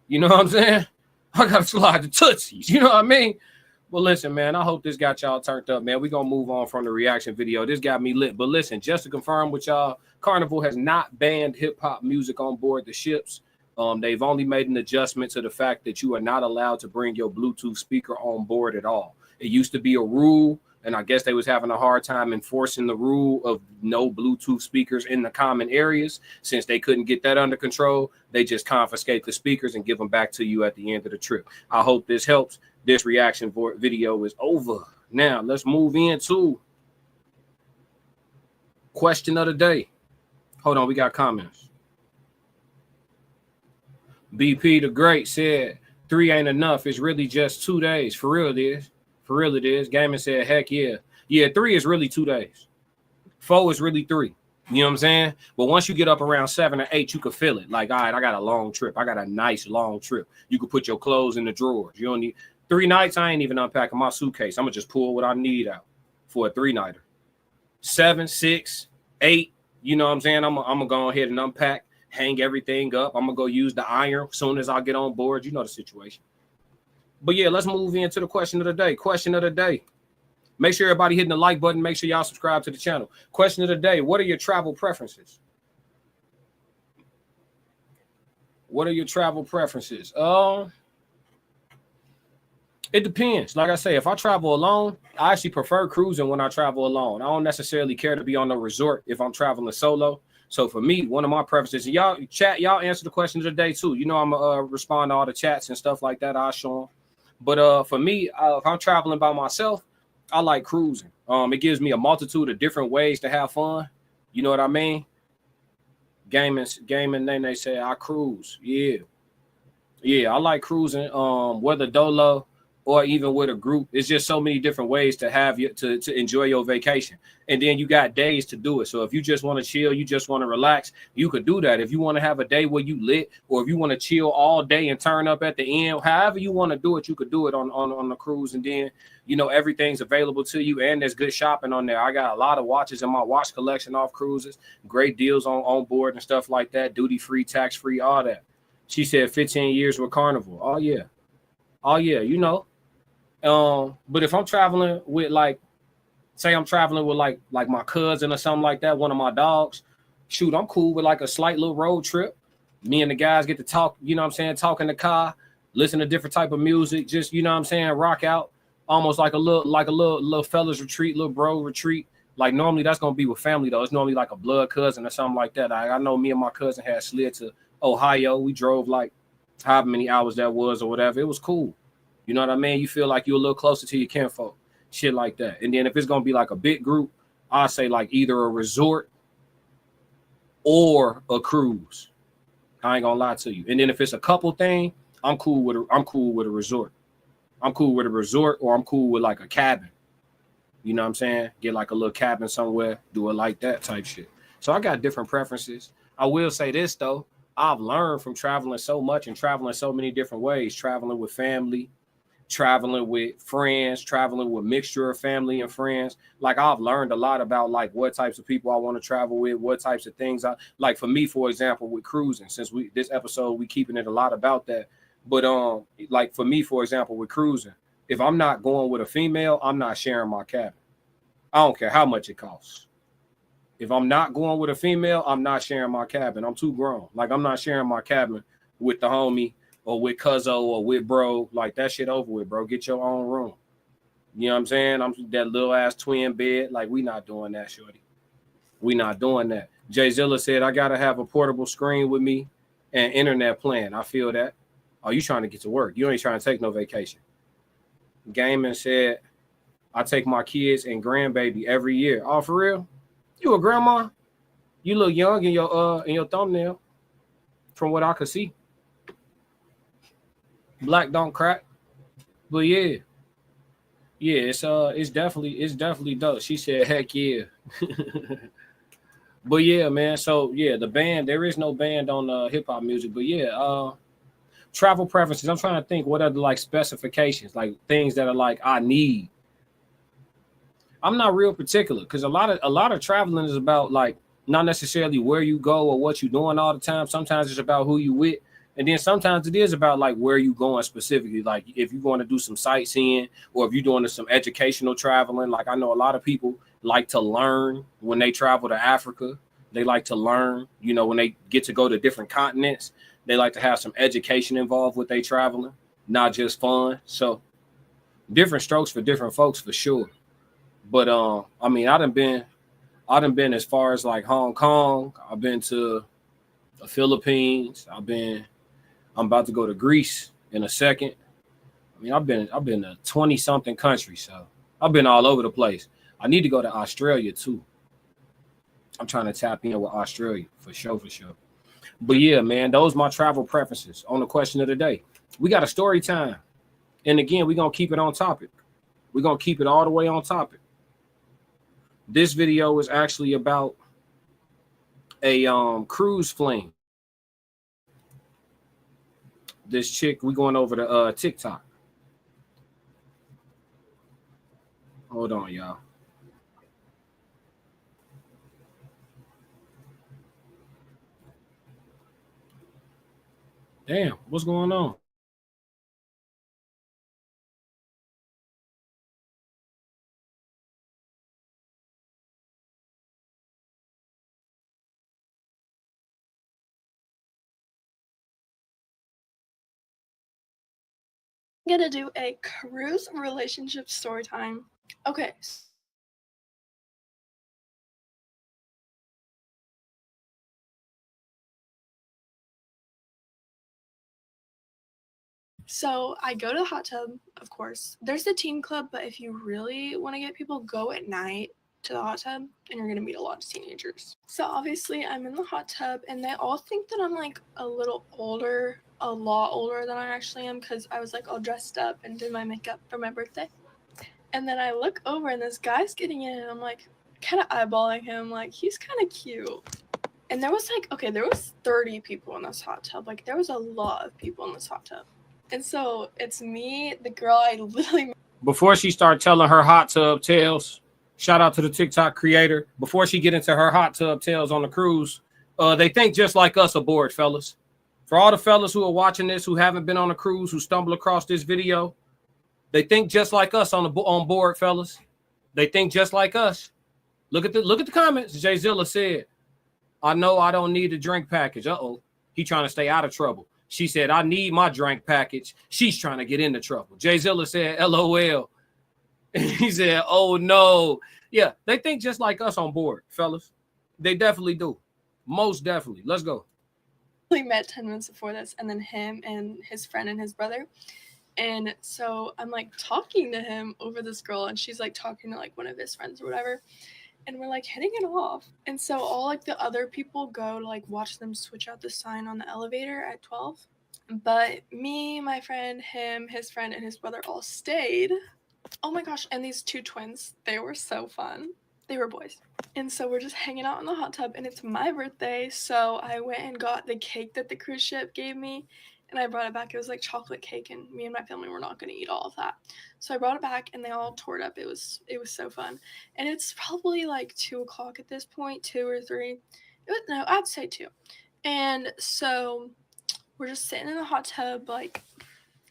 You know what I'm saying? I gotta slide to Tootsie's. You know what I mean? Well, listen, man, I hope this got y'all turned up, man. We're going to move on from the reaction video. This got me lit. But listen, just to confirm with y'all, Carnival has not banned hip-hop music on board the ships. They've only made an adjustment to the fact that you are not allowed to bring your Bluetooth speaker on board at all. It used to be a rule, and I guess they was having a hard time enforcing the rule of no Bluetooth speakers in the common areas. Since they couldn't get that under control, they just confiscate the speakers and give them back to you at the end of the trip. I hope this helps. This reaction video is over. Now, let's move into question of the day. Hold on, we got comments. BP the Great said, 3 ain't enough. It's really just 2 days. For real it is. For real it is. Gaiman said, heck yeah. Yeah, 3 is really 2 days. 4 is really 3. You know what I'm saying? But once you get up around 7 or 8, you can feel it. Like, all right, I got a long trip. I got a nice long trip. You can put your clothes in the drawers. You don't need 3 nights. I ain't even unpacking my suitcase. I'm gonna just pull what I need out for a 3-nighter. 7, 6, 8. You know what I'm saying? I'm gonna go ahead and unpack, hang everything up. I'm gonna go use the iron as soon as I get on board. You know the situation. But yeah, let's move into the question of the day. Question of the day. Make sure everybody hitting the like button. Make sure y'all subscribe to the channel. Question of the day. What are your travel preferences? What are your travel preferences? It depends. Like I say, if I travel alone, I actually prefer cruising when I travel alone. I don't necessarily care to be on a resort if I'm traveling solo. So for me, one of my preferences, and y'all chat, y'all answer the questions of the day too. You know, I'm gonna respond to all the chats and stuff like that. I'll show them. But for me, if I'm traveling by myself, I like cruising. It gives me a multitude of different ways to have fun. You know what I mean? Gaming, they say I cruise. Yeah, I like cruising. Whether dolo or even with a group, it's just so many different ways to have you to enjoy your vacation. And then you got days to do it. So if you just want to chill, you just want to relax, you could do that. If you want to have a day where you lit, or if you want to chill all day and turn up at the end, however you want to do it, you could do it on the cruise. And then, you know, everything's available to you, and there's good shopping on there. I got a lot of watches in my watch collection off cruises, great deals on board and stuff like that, duty free, tax free, all that. She said 15 years with Carnival. Oh yeah, you know. But if I'm traveling with, like, say I'm traveling with like my cousin or something like that, one of my dogs, shoot, I'm cool with like a slight little road trip. Me and the guys get to talk, you know what I'm saying, talk in the car, listen to different type of music, just, you know what I'm saying, rock out, almost like a little fellas retreat, little bro retreat. Like normally that's gonna be with family though. It's normally like a blood cousin or something like that. I know me and my cousin had slid to Ohio. We drove like however many hours that was or whatever. It was cool. You know what I mean? You feel like you're a little closer to your kinfolk, shit like that. And then if it's going to be like a big group, I say like either a resort or a cruise. I ain't going to lie to you. And then if it's a couple thing, I'm cool with a resort. I'm cool with a resort, or I'm cool with like a cabin. You know what I'm saying? Get like a little cabin somewhere, do it like that type shit. So I got different preferences. I will say this though. I've learned from traveling so much and traveling so many different ways, traveling with family, traveling with friends, traveling with mixture of family and friends. Like I've learned a lot about like what types of people I want to travel with, what types of things I like. For me, for example, with cruising, since this episode we keeping it a lot about that. But like for me, for example, with cruising, if I'm not going with a female, I'm not sharing my cabin. I don't care how much it costs. If I'm not going with a female, I'm not sharing my cabin. I'm too grown. Like I'm not sharing my cabin with the homie or with cuzzo or with bro. Like that shit over with, bro. Get your own room. You know what I'm saying? I'm that little ass twin bed. Like we not doing that, shorty. We not doing that. Jay Zilla said, I gotta have a portable screen with me and internet plan. I feel that. Oh, you trying to get to work. You ain't trying to take no vacation. Gaiman said, I take my kids and grandbaby every year. Oh, for real? You a grandma? You look young in your thumbnail, from what I could see. Black don't crack. But yeah, it's definitely dope. She said, heck yeah. But yeah, man. So yeah, the band, there is no band on hip hop music, but yeah, travel preferences. I'm trying to think what other like specifications, like things that are like I need. I'm not real particular because a lot of traveling is about like not necessarily where you go or what you're doing all the time. Sometimes it's about who you with. And then sometimes it is about like where you going specifically. Like if you're going to do some sightseeing or if you're doing some educational traveling. Like I know a lot of people like to learn when they travel to Africa. They like to learn, you know, when they get to go to different continents, they like to have some education involved with they traveling, not just fun. So different strokes for different folks for sure. But I mean, I done been as far as like Hong Kong. I've been to the Philippines. I'm about to go to Greece in a second. I mean, I've been to 20 something countries, so I've been all over the place. I need to go to Australia too. I'm trying to tap in with Australia for sure. But yeah, man, those are my travel preferences on the question of the day. We got a story time. And again, we're going to keep it on topic. We're going to keep it all the way on topic. This video is actually about a cruise fling. This chick, we going over to TikTok. Hold on, y'all. Damn, what's going on? I'm gonna do a cruise relationship story time. Okay. So I go to the hot tub, of course. There's the teen club, but if you really want to get people, go at night to the hot tub and you're gonna meet a lot of teenagers. So obviously I'm in the hot tub and they all think that I'm like a little older, a lot older than I actually am, because I was like all dressed up and did my makeup for my birthday. And then I look over and this guy's getting in and I'm like kind of eyeballing him, like he's kind of cute. And there was like, okay, there was 30 people in this hot tub. Like there was a lot of people in this hot tub. And so it's me, the girl I literally... Before she start telling her hot tub tales, shout out to the TikTok creator. Before she get into her hot tub tales on the cruise, they think just like us aboard, fellas. For all the fellas who are watching this, who haven't been on a cruise, who stumble across this video, they think just like us on board, fellas. They think just like us. Look at the comments. Jay Zilla said, "I know I don't need a drink package." He trying to stay out of trouble. She said, "I need my drink package." She's trying to get into trouble. Jay Zilla said, "LOL." He said, "Oh no." Yeah, they think just like us on board, fellas. They definitely do. Most definitely. Let's go. We met 10 minutes before this, and then him and his friend and his brother. And so I'm like talking to him over this girl, and she's like talking to like one of his friends or whatever. And we're like hitting it off. And so all like the other people go to like watch them switch out the sign on the elevator at 12. But me, my friend, him, his friend, and his brother all stayed. Oh my gosh, and these two twins, they were so fun. They were boys. And so we're just hanging out in the hot tub, and it's my birthday, so I went and got the cake that the cruise ship gave me, and I brought it back. It was like chocolate cake, and me and my family were not going to eat all of that. So I brought it back, and they all tore it up. It was so fun. And it's probably like 2 o'clock at this point, 2 or 3. No, I'd say 2. And so we're just sitting in the hot tub, like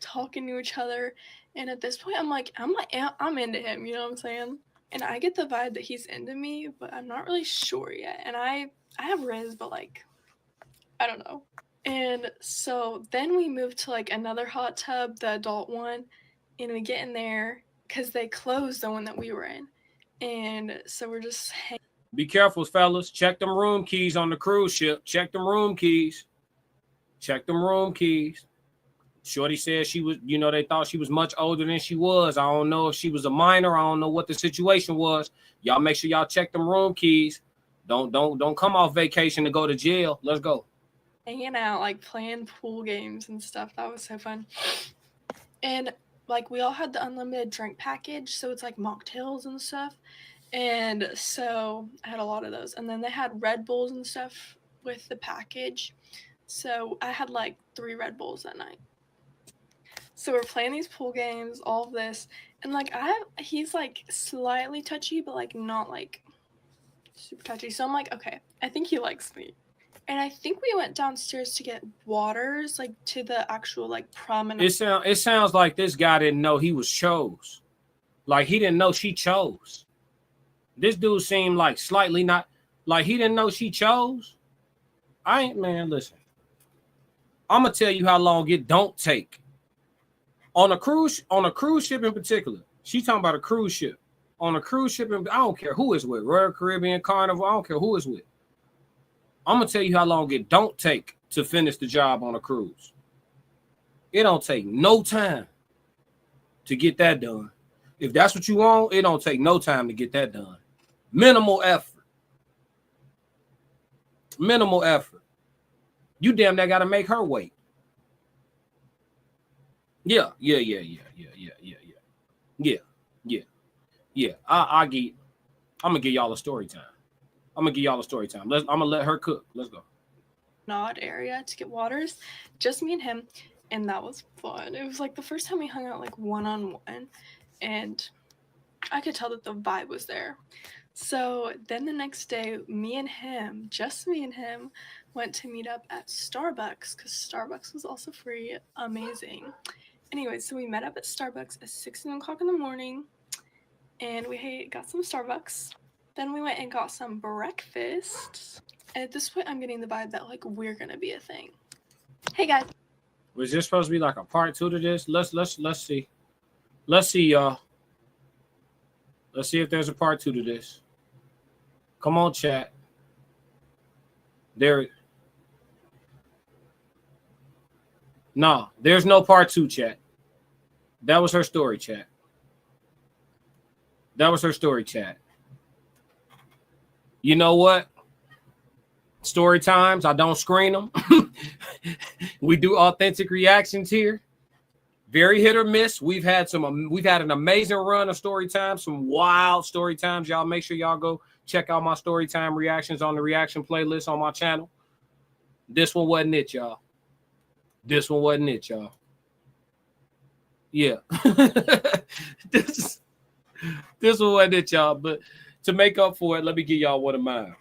talking to each other. And at this point, I'm into him, you know what I'm saying? And I get the vibe that he's into me, but I'm not really sure yet. And I have Riz, but like, I don't know. And so then we move to like another hot tub, the adult one, and we get in there because they closed the one that we were in. And so we're just hanging. Be careful, fellas. Check them room keys on the cruise ship. Check them room keys. Check them room keys. Shorty said she was, you know, they thought she was much older than she was. I don't know if she was a minor. I don't know what the situation was. Y'all make sure y'all check them room keys. Don't come off vacation to go to jail. Let's go. Hanging out, like playing pool games and stuff. That was so fun. And like we all had the unlimited drink package, so it's like mocktails and stuff. And so I had a lot of those. And then they had Red Bulls and stuff with the package. So I had like 3 Red Bulls that night. So we're playing these pool games, all of this, and like he's like slightly touchy, but like not like super touchy. So I'm like, okay, I think he likes me. And I think we went downstairs to get waters, like to the actual like promenade. It sounds like this guy didn't know he was chose. Like he didn't know she chose. This dude seemed like slightly not like he didn't know she chose. Man, listen. I'm gonna tell you how long it don't take. On a cruise ship in particular. She's talking about a cruise ship. On a cruise ship, I don't care who it's with, Royal Caribbean, Carnival, I don't care who it's with. I'm gonna tell you how long it don't take to finish the job on a cruise. It don't take no time to get that done. If that's what you want, it don't take no time to get that done. Minimal effort. Minimal effort. You damn near gotta make her wait. Yeah. I'm gonna give y'all a story time. I'm gonna let her cook. Let's go. Nod area to get waters, just me and him, and that was fun. It was like the first time we hung out like one-on-one, and I could tell that the vibe was there. So then the next day, just me and him, went to meet up at Starbucks because Starbucks was also free. Amazing. Anyway, so we met up at Starbucks at 6 o'clock in the morning, and we got some Starbucks. Then we went and got some breakfast. And at this point, I'm getting the vibe that like we're gonna be a thing. Hey guys. Was this supposed to be like a part 2 to this? Let's see. Let's see, y'all. Let's see if there's a part 2 to this. Come on, chat. No, there's no part 2, chat. That was her story, chat. You know what? Story times, I don't screen them. We do authentic reactions here. Very hit or miss. We've had an amazing run of story time, some wild story times. Y'all make sure y'all go check out my story time reactions on the reaction playlist on my channel. This one wasn't it, y'all. Yeah. This one wasn't it, y'all. But to make up for it, let me give y'all one of mine.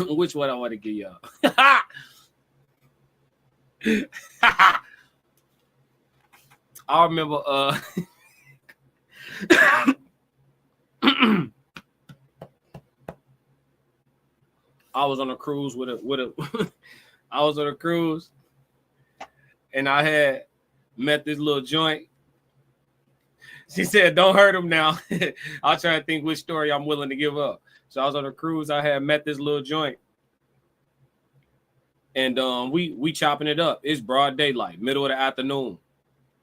Which one I want to give y'all? I remember I was on a cruise I was on a cruise and I had met this little joint. She said, don't hurt him now. I'll try to think which story I'm willing to give up. So I was on a cruise. I had met this little joint. And we chopping it up. It's broad daylight, middle of the afternoon.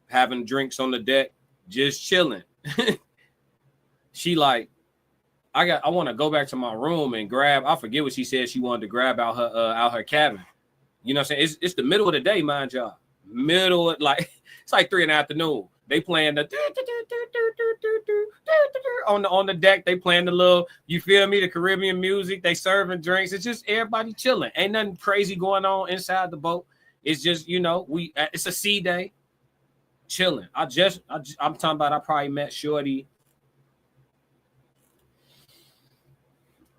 Having drinks on the deck, just chilling. She like, I want to go back to my room and grab. I forget what she said she wanted to grab out her cabin. You know what I'm saying? It's the middle of the day, mind y'all. It's like 3 in the afternoon. They playing the on the deck. They playing the little, you feel me, the Caribbean music. They serving drinks. It's just everybody chilling. Ain't nothing crazy going on inside the boat. It's just, you know, it's a sea day. Chilling. I'm talking about I probably met Shorty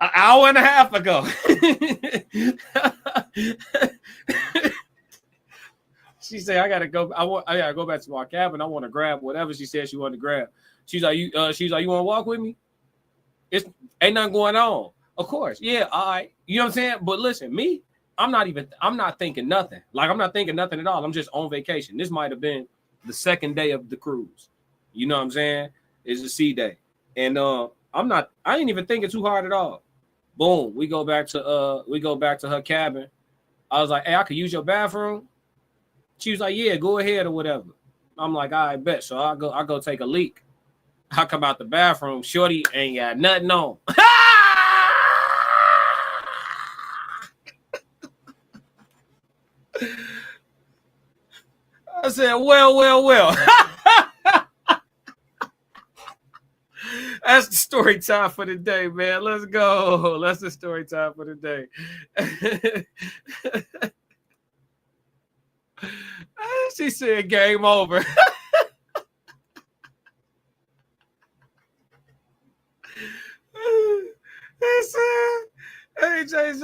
an hour and a half ago. She said, I gotta go back to my cabin. I want to grab whatever she said she wanted to grab. She's like, you want to walk with me? Ain't nothing going on. Of course. Yeah, all right. You know what I'm saying? But listen, me, I'm not thinking nothing. Like, I'm not thinking nothing at all. I'm just on vacation. This might have been the second day of the cruise. You know what I'm saying? It's a sea day. And I ain't even thinking too hard at all. Boom. We go back to her cabin. I was like, hey, I could use your bathroom. She was like, yeah, go ahead or whatever. I'm like, all right, bet. So I go take a leak. I come out the bathroom. Shorty ain't got nothing on. I said, well. That's the story time for the day, man. Let's go. That's the story time for the day. She said, game over.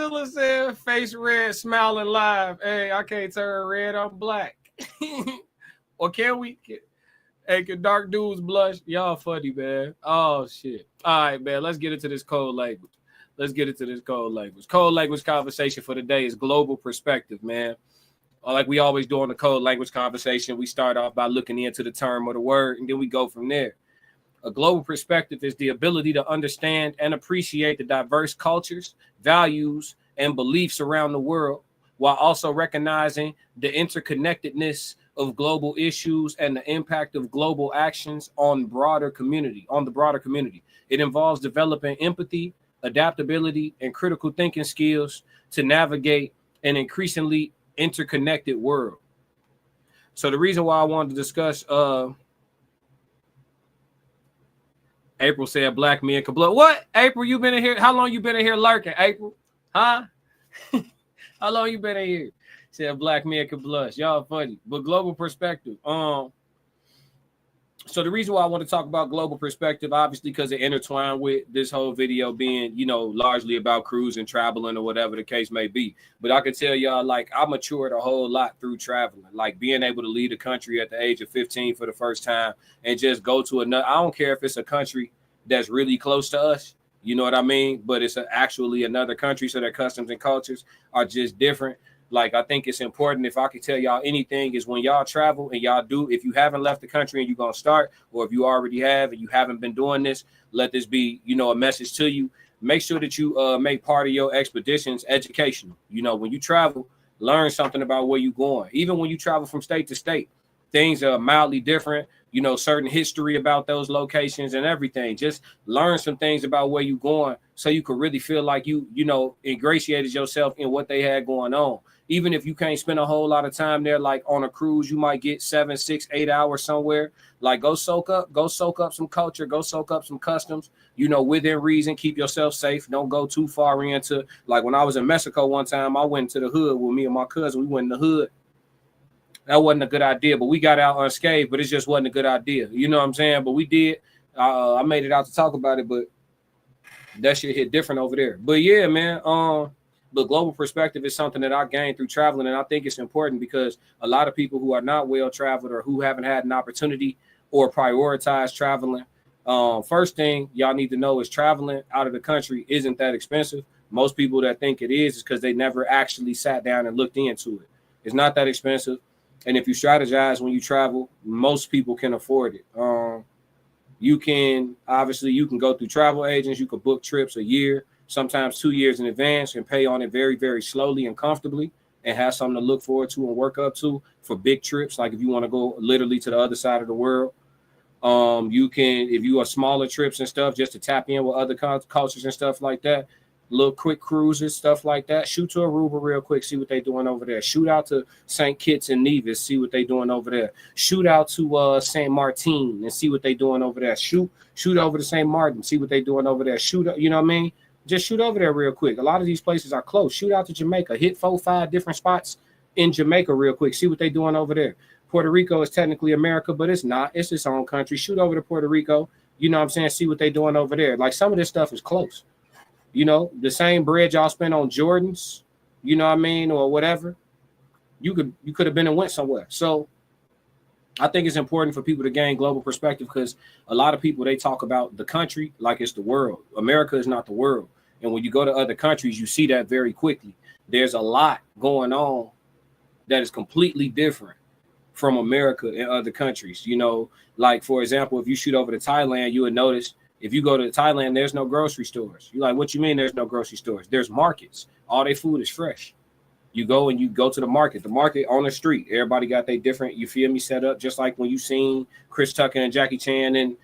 Zilla said, face red, smiling live. Hey, I can't turn red, I'm black. Or can we? Hey, can dark dudes blush? Y'all funny, man. Oh, shit. All right, man, let's get into this cold language. Cold language conversation for today is global perspective, man. Like we always do on the cold language conversation, we start off by looking into the term or the word, and then we go from there. A global perspective is the ability to understand and appreciate the diverse cultures, values, and beliefs around the world, while also recognizing the interconnectedness of global issues and the impact of global actions on the broader community. It involves developing empathy, adaptability, and critical thinking skills to navigate an increasingly interconnected world. So the reason why I wanted to discuss April said black men can blow. What? April, you been in here? How long you been in here lurking, April? Huh? How long you been in here? Said black men can blush. Y'all funny. But global perspective. So the reason why I want to talk about global perspective, obviously, because it intertwined with this whole video being, largely about cruising, traveling, or whatever the case may be. But I can tell y'all, like, I matured a whole lot through traveling, like being able to leave the country at the age of 15 for the first time and just go to another. I don't care if it's a country that's really close to us, you know what I mean? But it's actually another country, so their customs and cultures are just different. Like, I think it's important, if I could tell y'all anything, is when y'all travel and y'all do, if you haven't left the country and you're going to start, or if you already have and you haven't been doing this, let this be, a message to you. Make sure that you make part of your expeditions educational. When you travel, learn something about where you're going. Even when you travel from state to state, things are mildly different, certain history about those locations and everything. Just learn some things about where you're going so you could really feel like you ingratiated yourself in what they had going on. Even if you can't spend a whole lot of time there, like on a cruise, you might get 7, 6, 8 hours somewhere. Like go soak up some culture, go soak up some customs, within reason, keep yourself safe. Don't go too far into, like when I was in Mexico one time, I went to the hood with me and my cousin. We went in the hood. That wasn't a good idea, but we got out unscathed, but it just wasn't a good idea. You know what I'm saying? But we did. I made it out to talk about it, but that shit hit different over there. But yeah, man, but global perspective is something that I gained through traveling, and I think it's important because a lot of people who are not well traveled or who haven't had an opportunity or prioritize traveling, first thing y'all need to know is traveling out of the country isn't that expensive. Most people that think it is because they never actually sat down and looked into it. It's not that expensive, and if you strategize when you travel, most people can afford it. You can go through travel agents. You can book trips a year, sometimes 2 years in advance, and pay on it very, very slowly and comfortably, and have something to look forward to and work up to for big trips. Like if you want to go literally to the other side of the world, you can, if you are smaller trips and stuff, just to tap in with other cultures and stuff like that. Little quick cruises, stuff like that. Shoot to Aruba real quick, see what they're doing over there. Shoot out to St. Kitts and Nevis, see what they're doing over there. Shoot out to St. Martin and see what they're doing over there. Shoot over to St. Martin, see what they're doing over there. You know what I mean? Just shoot over there real quick. A lot of these places are close. Shoot out to Jamaica. Hit 4-5 different spots in Jamaica real quick. See what they're doing over there. Puerto Rico is technically America, but it's not. It's its own country. Shoot over to Puerto Rico. You know what I'm saying? See what they're doing over there. Like some of this stuff is close. The same bread y'all spend on Jordans, you know what I mean, or whatever. You could have been and went somewhere. So I think it's important for people to gain global perspective because a lot of people, they talk about the country like it's the world. America is not the world. And when you go to other countries, you see that very quickly. There's a lot going on that is completely different from America and other countries. Like, for example, if you shoot over to Thailand, you would notice if you go to Thailand, there's no grocery stores. You're like, what you mean there's no grocery stores? There's markets. All their food is fresh. You go to the market on the street. Everybody got their different, you feel me, set up. Just like when you seen Chris Tucker and Jackie Chan and,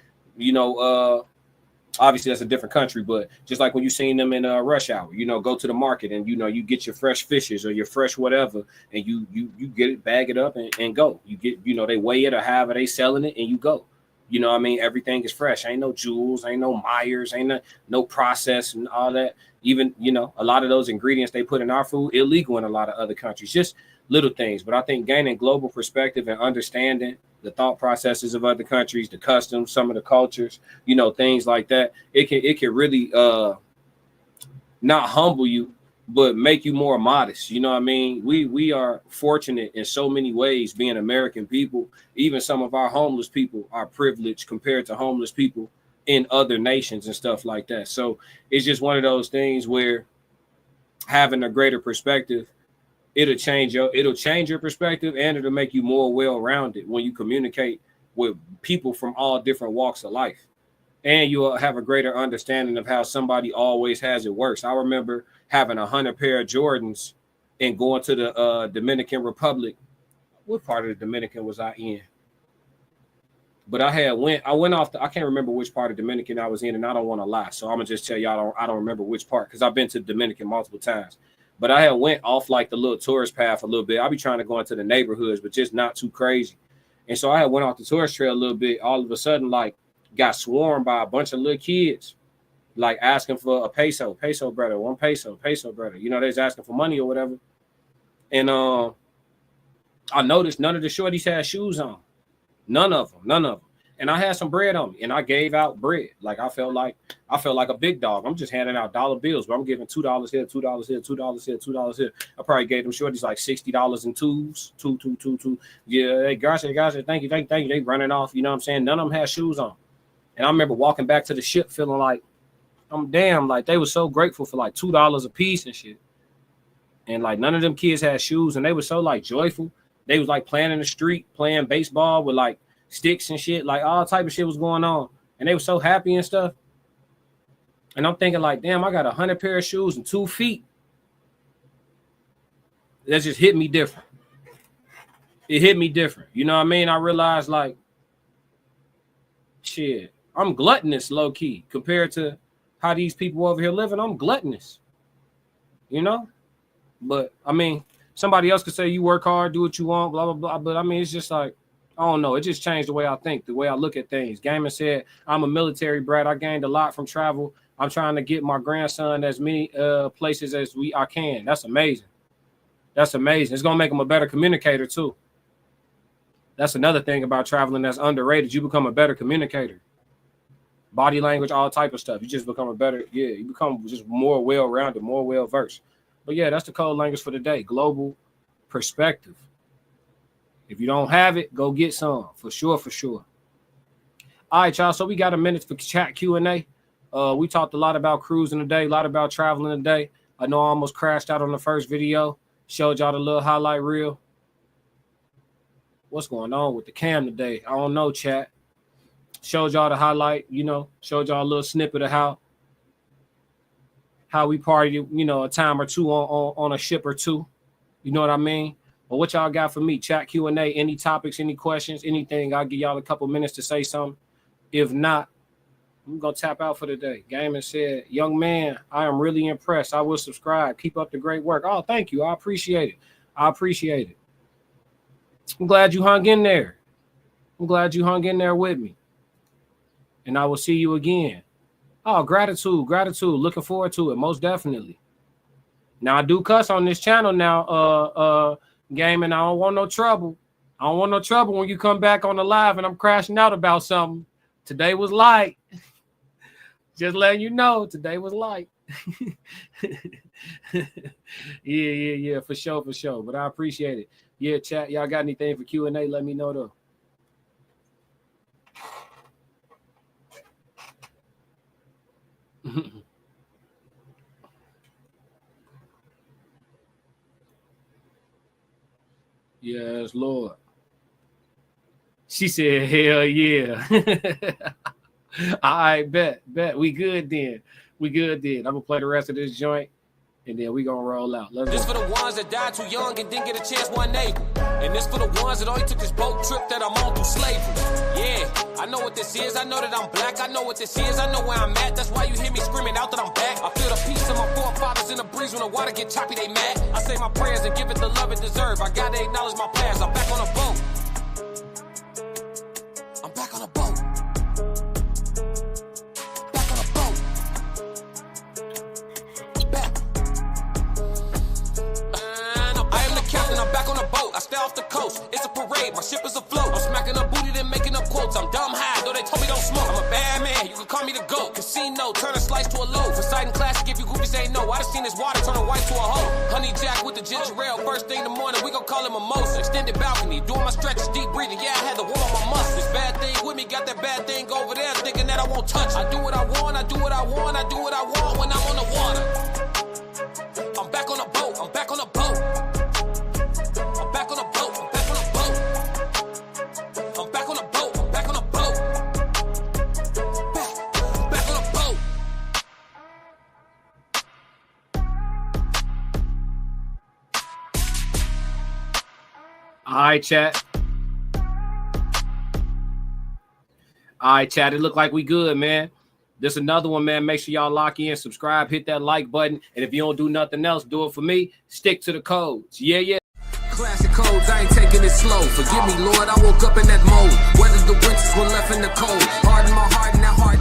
obviously that's a different country, but just like when you seen them in Rush Hour, go to the market and, you get your fresh fishes or your fresh whatever, and you get it, bag it up and go. You get, they weigh it or however they selling it and you go. You know what I mean? Everything is fresh. Ain't no Jewels, ain't no Myers, ain't no process and all that. Even, a lot of those ingredients they put in our food, illegal in a lot of other countries. Just little things. But I think gaining global perspective and understanding the thought processes of other countries, the customs, some of the cultures, things like that, it can really not humble you, but make you more modest. You know what I mean? We are fortunate in so many ways being American people. Even some of our homeless people are privileged compared to homeless people in other nations and stuff like that. So it's just one of those things where having a greater perspective, it'll change your perspective, and it'll make you more well-rounded when you communicate with people from all different walks of life. And you'll have a greater understanding of how somebody always has it worse. I remember having 100 pair of Jordans and going to the Dominican Republic. What part of the Dominican was I in? But I went off I can't remember which part of Dominican I was in, and I don't want to lie. So I'm gonna just tell y'all I don't remember which part, because I've been to Dominican multiple times. But I had went off like the little tourist path a little bit. I'll be trying to go into the neighborhoods, but just not too crazy. And so I had went off the tourist trail a little bit. All of a sudden, like, got swarmed by a bunch of little kids, like asking for a peso brother, 1 peso brother. You know, they was asking for money or whatever. And I noticed none of the shorties had shoes on. None of them. And I had some bread on me, and I gave out bread. Like I felt like a big dog. I'm just handing out dollar bills, but I'm giving $2 here, $2 here, $2 here, $2 here. I probably gave them shorties like $60 in twos. Two. Yeah, hey, gosh, thank you. They running off. You know what I'm saying? None of them had shoes on. And I remember walking back to the ship feeling like, I'm damn, like they were so grateful for like $2 a piece and shit. And like none of them kids had shoes, and they were so like joyful. They was like playing in the street, playing baseball with like sticks and shit, like all type of shit was going on. And they were so happy and stuff. And I'm thinking like, damn, I got 100 pair of shoes and 2 feet. That just hit me different. It hit me different. You know what I mean? I realized like, shit, I'm gluttonous low key compared to how these people over here living. I'm gluttonous, you know? But I mean, somebody else could say you work hard, do what you want, blah, blah, blah. But I mean, it's just like, I don't know. It just changed the way I think, the way I look at things. Gamer said, I'm a military brat. I gained a lot from travel. I'm trying to get my grandson as many places as I can. That's amazing. That's amazing. It's going to make him a better communicator too. That's another thing about traveling that's underrated. You become a better communicator. Body language, all type of stuff. You just become you become just more well-rounded, more well-versed. But yeah, that's the code language for the day. Global perspective. If you don't have it, go get some. For sure. All right, y'all. So we got a minute for chat Q&A. We talked a lot about cruising today, a lot about traveling today. I know I almost crashed out on the first video. Showed y'all the little highlight reel. What's going on with the cam today? I don't know, chat. Showed y'all the highlight, showed y'all a little snippet of how we partied, a time or two on a ship or two. You know what I mean? But what y'all got for me? Chat Q&A, any topics, any questions, anything. I'll give y'all a couple minutes to say something. If not, I'm going to tap out for the day. Gaiman said, young man, I am really impressed. I will subscribe. Keep up the great work. Oh, thank you. I appreciate it. I'm glad you hung in there. With me. And I will see you again. Oh, gratitude. Looking forward to it. Most definitely. Now, I do cuss on this channel now, Gaming. I don't want no trouble. When you come back on the live and I'm crashing out about something. Today was light. Just letting you know, today was light. Yeah, for sure. But I appreciate it. Yeah, chat, y'all got anything for Q&A? Let me know, though. Yes, Lord. She said, hell yeah. All right, bet. We good then. I'm going to play the rest of this joint, and then we going to roll out. Let's This go. for the ones that died too young and didn't get a chance one neighbor. And this for the ones that only took this boat trip that I'm on through slavery. Yeah, I know what this is. I know that I'm black. I know what this is. I know where I'm at. That's why you hear me screaming out that I'm back. I feel the peace of my forefathers in the breeze. When the water get choppy, they mad. I say my prayers and give it the love it deserve. I gotta acknowledge my past. I'm back on a boat. I stay off the coast. It's a parade, my ship is afloat. I'm smacking up booty, then making up quotes. I'm dumb high, though they told me don't smoke. I'm a bad man, you can call me the GOAT. Casino, turn a slice to a loaf. Poseidon classic, if you goofies ain't know. I done seen this water turn a white to a hoe. Honey Jack with the ginger ale, first thing in the morning, we gon' call him mimosa. Extended balcony, doing my stretches, deep breathing. Yeah, I had to warm up my muscles. This bad thing with me, got that bad thing over there, thinking that I won't touch it. I do what I want, I do what I want, I do what I want when I'm on the water. I'm back on the boat, I'm back on the boat. I'm back on the boat, I'm back on the boat. I'm back on the boat, I'm back on the boat. Back on the boat. All right, chat. All right, chat. It look like we good, man. This another one, man. Make sure y'all lock in, subscribe, hit that like button. And if you don't do nothing else, do it for me. Stick to the codes. Yeah, yeah. Classic codes, I ain't taking it slow. Forgive me, Lord, I woke up in that mode. Weathered the winters when left in the cold. Hardened my heart and that heart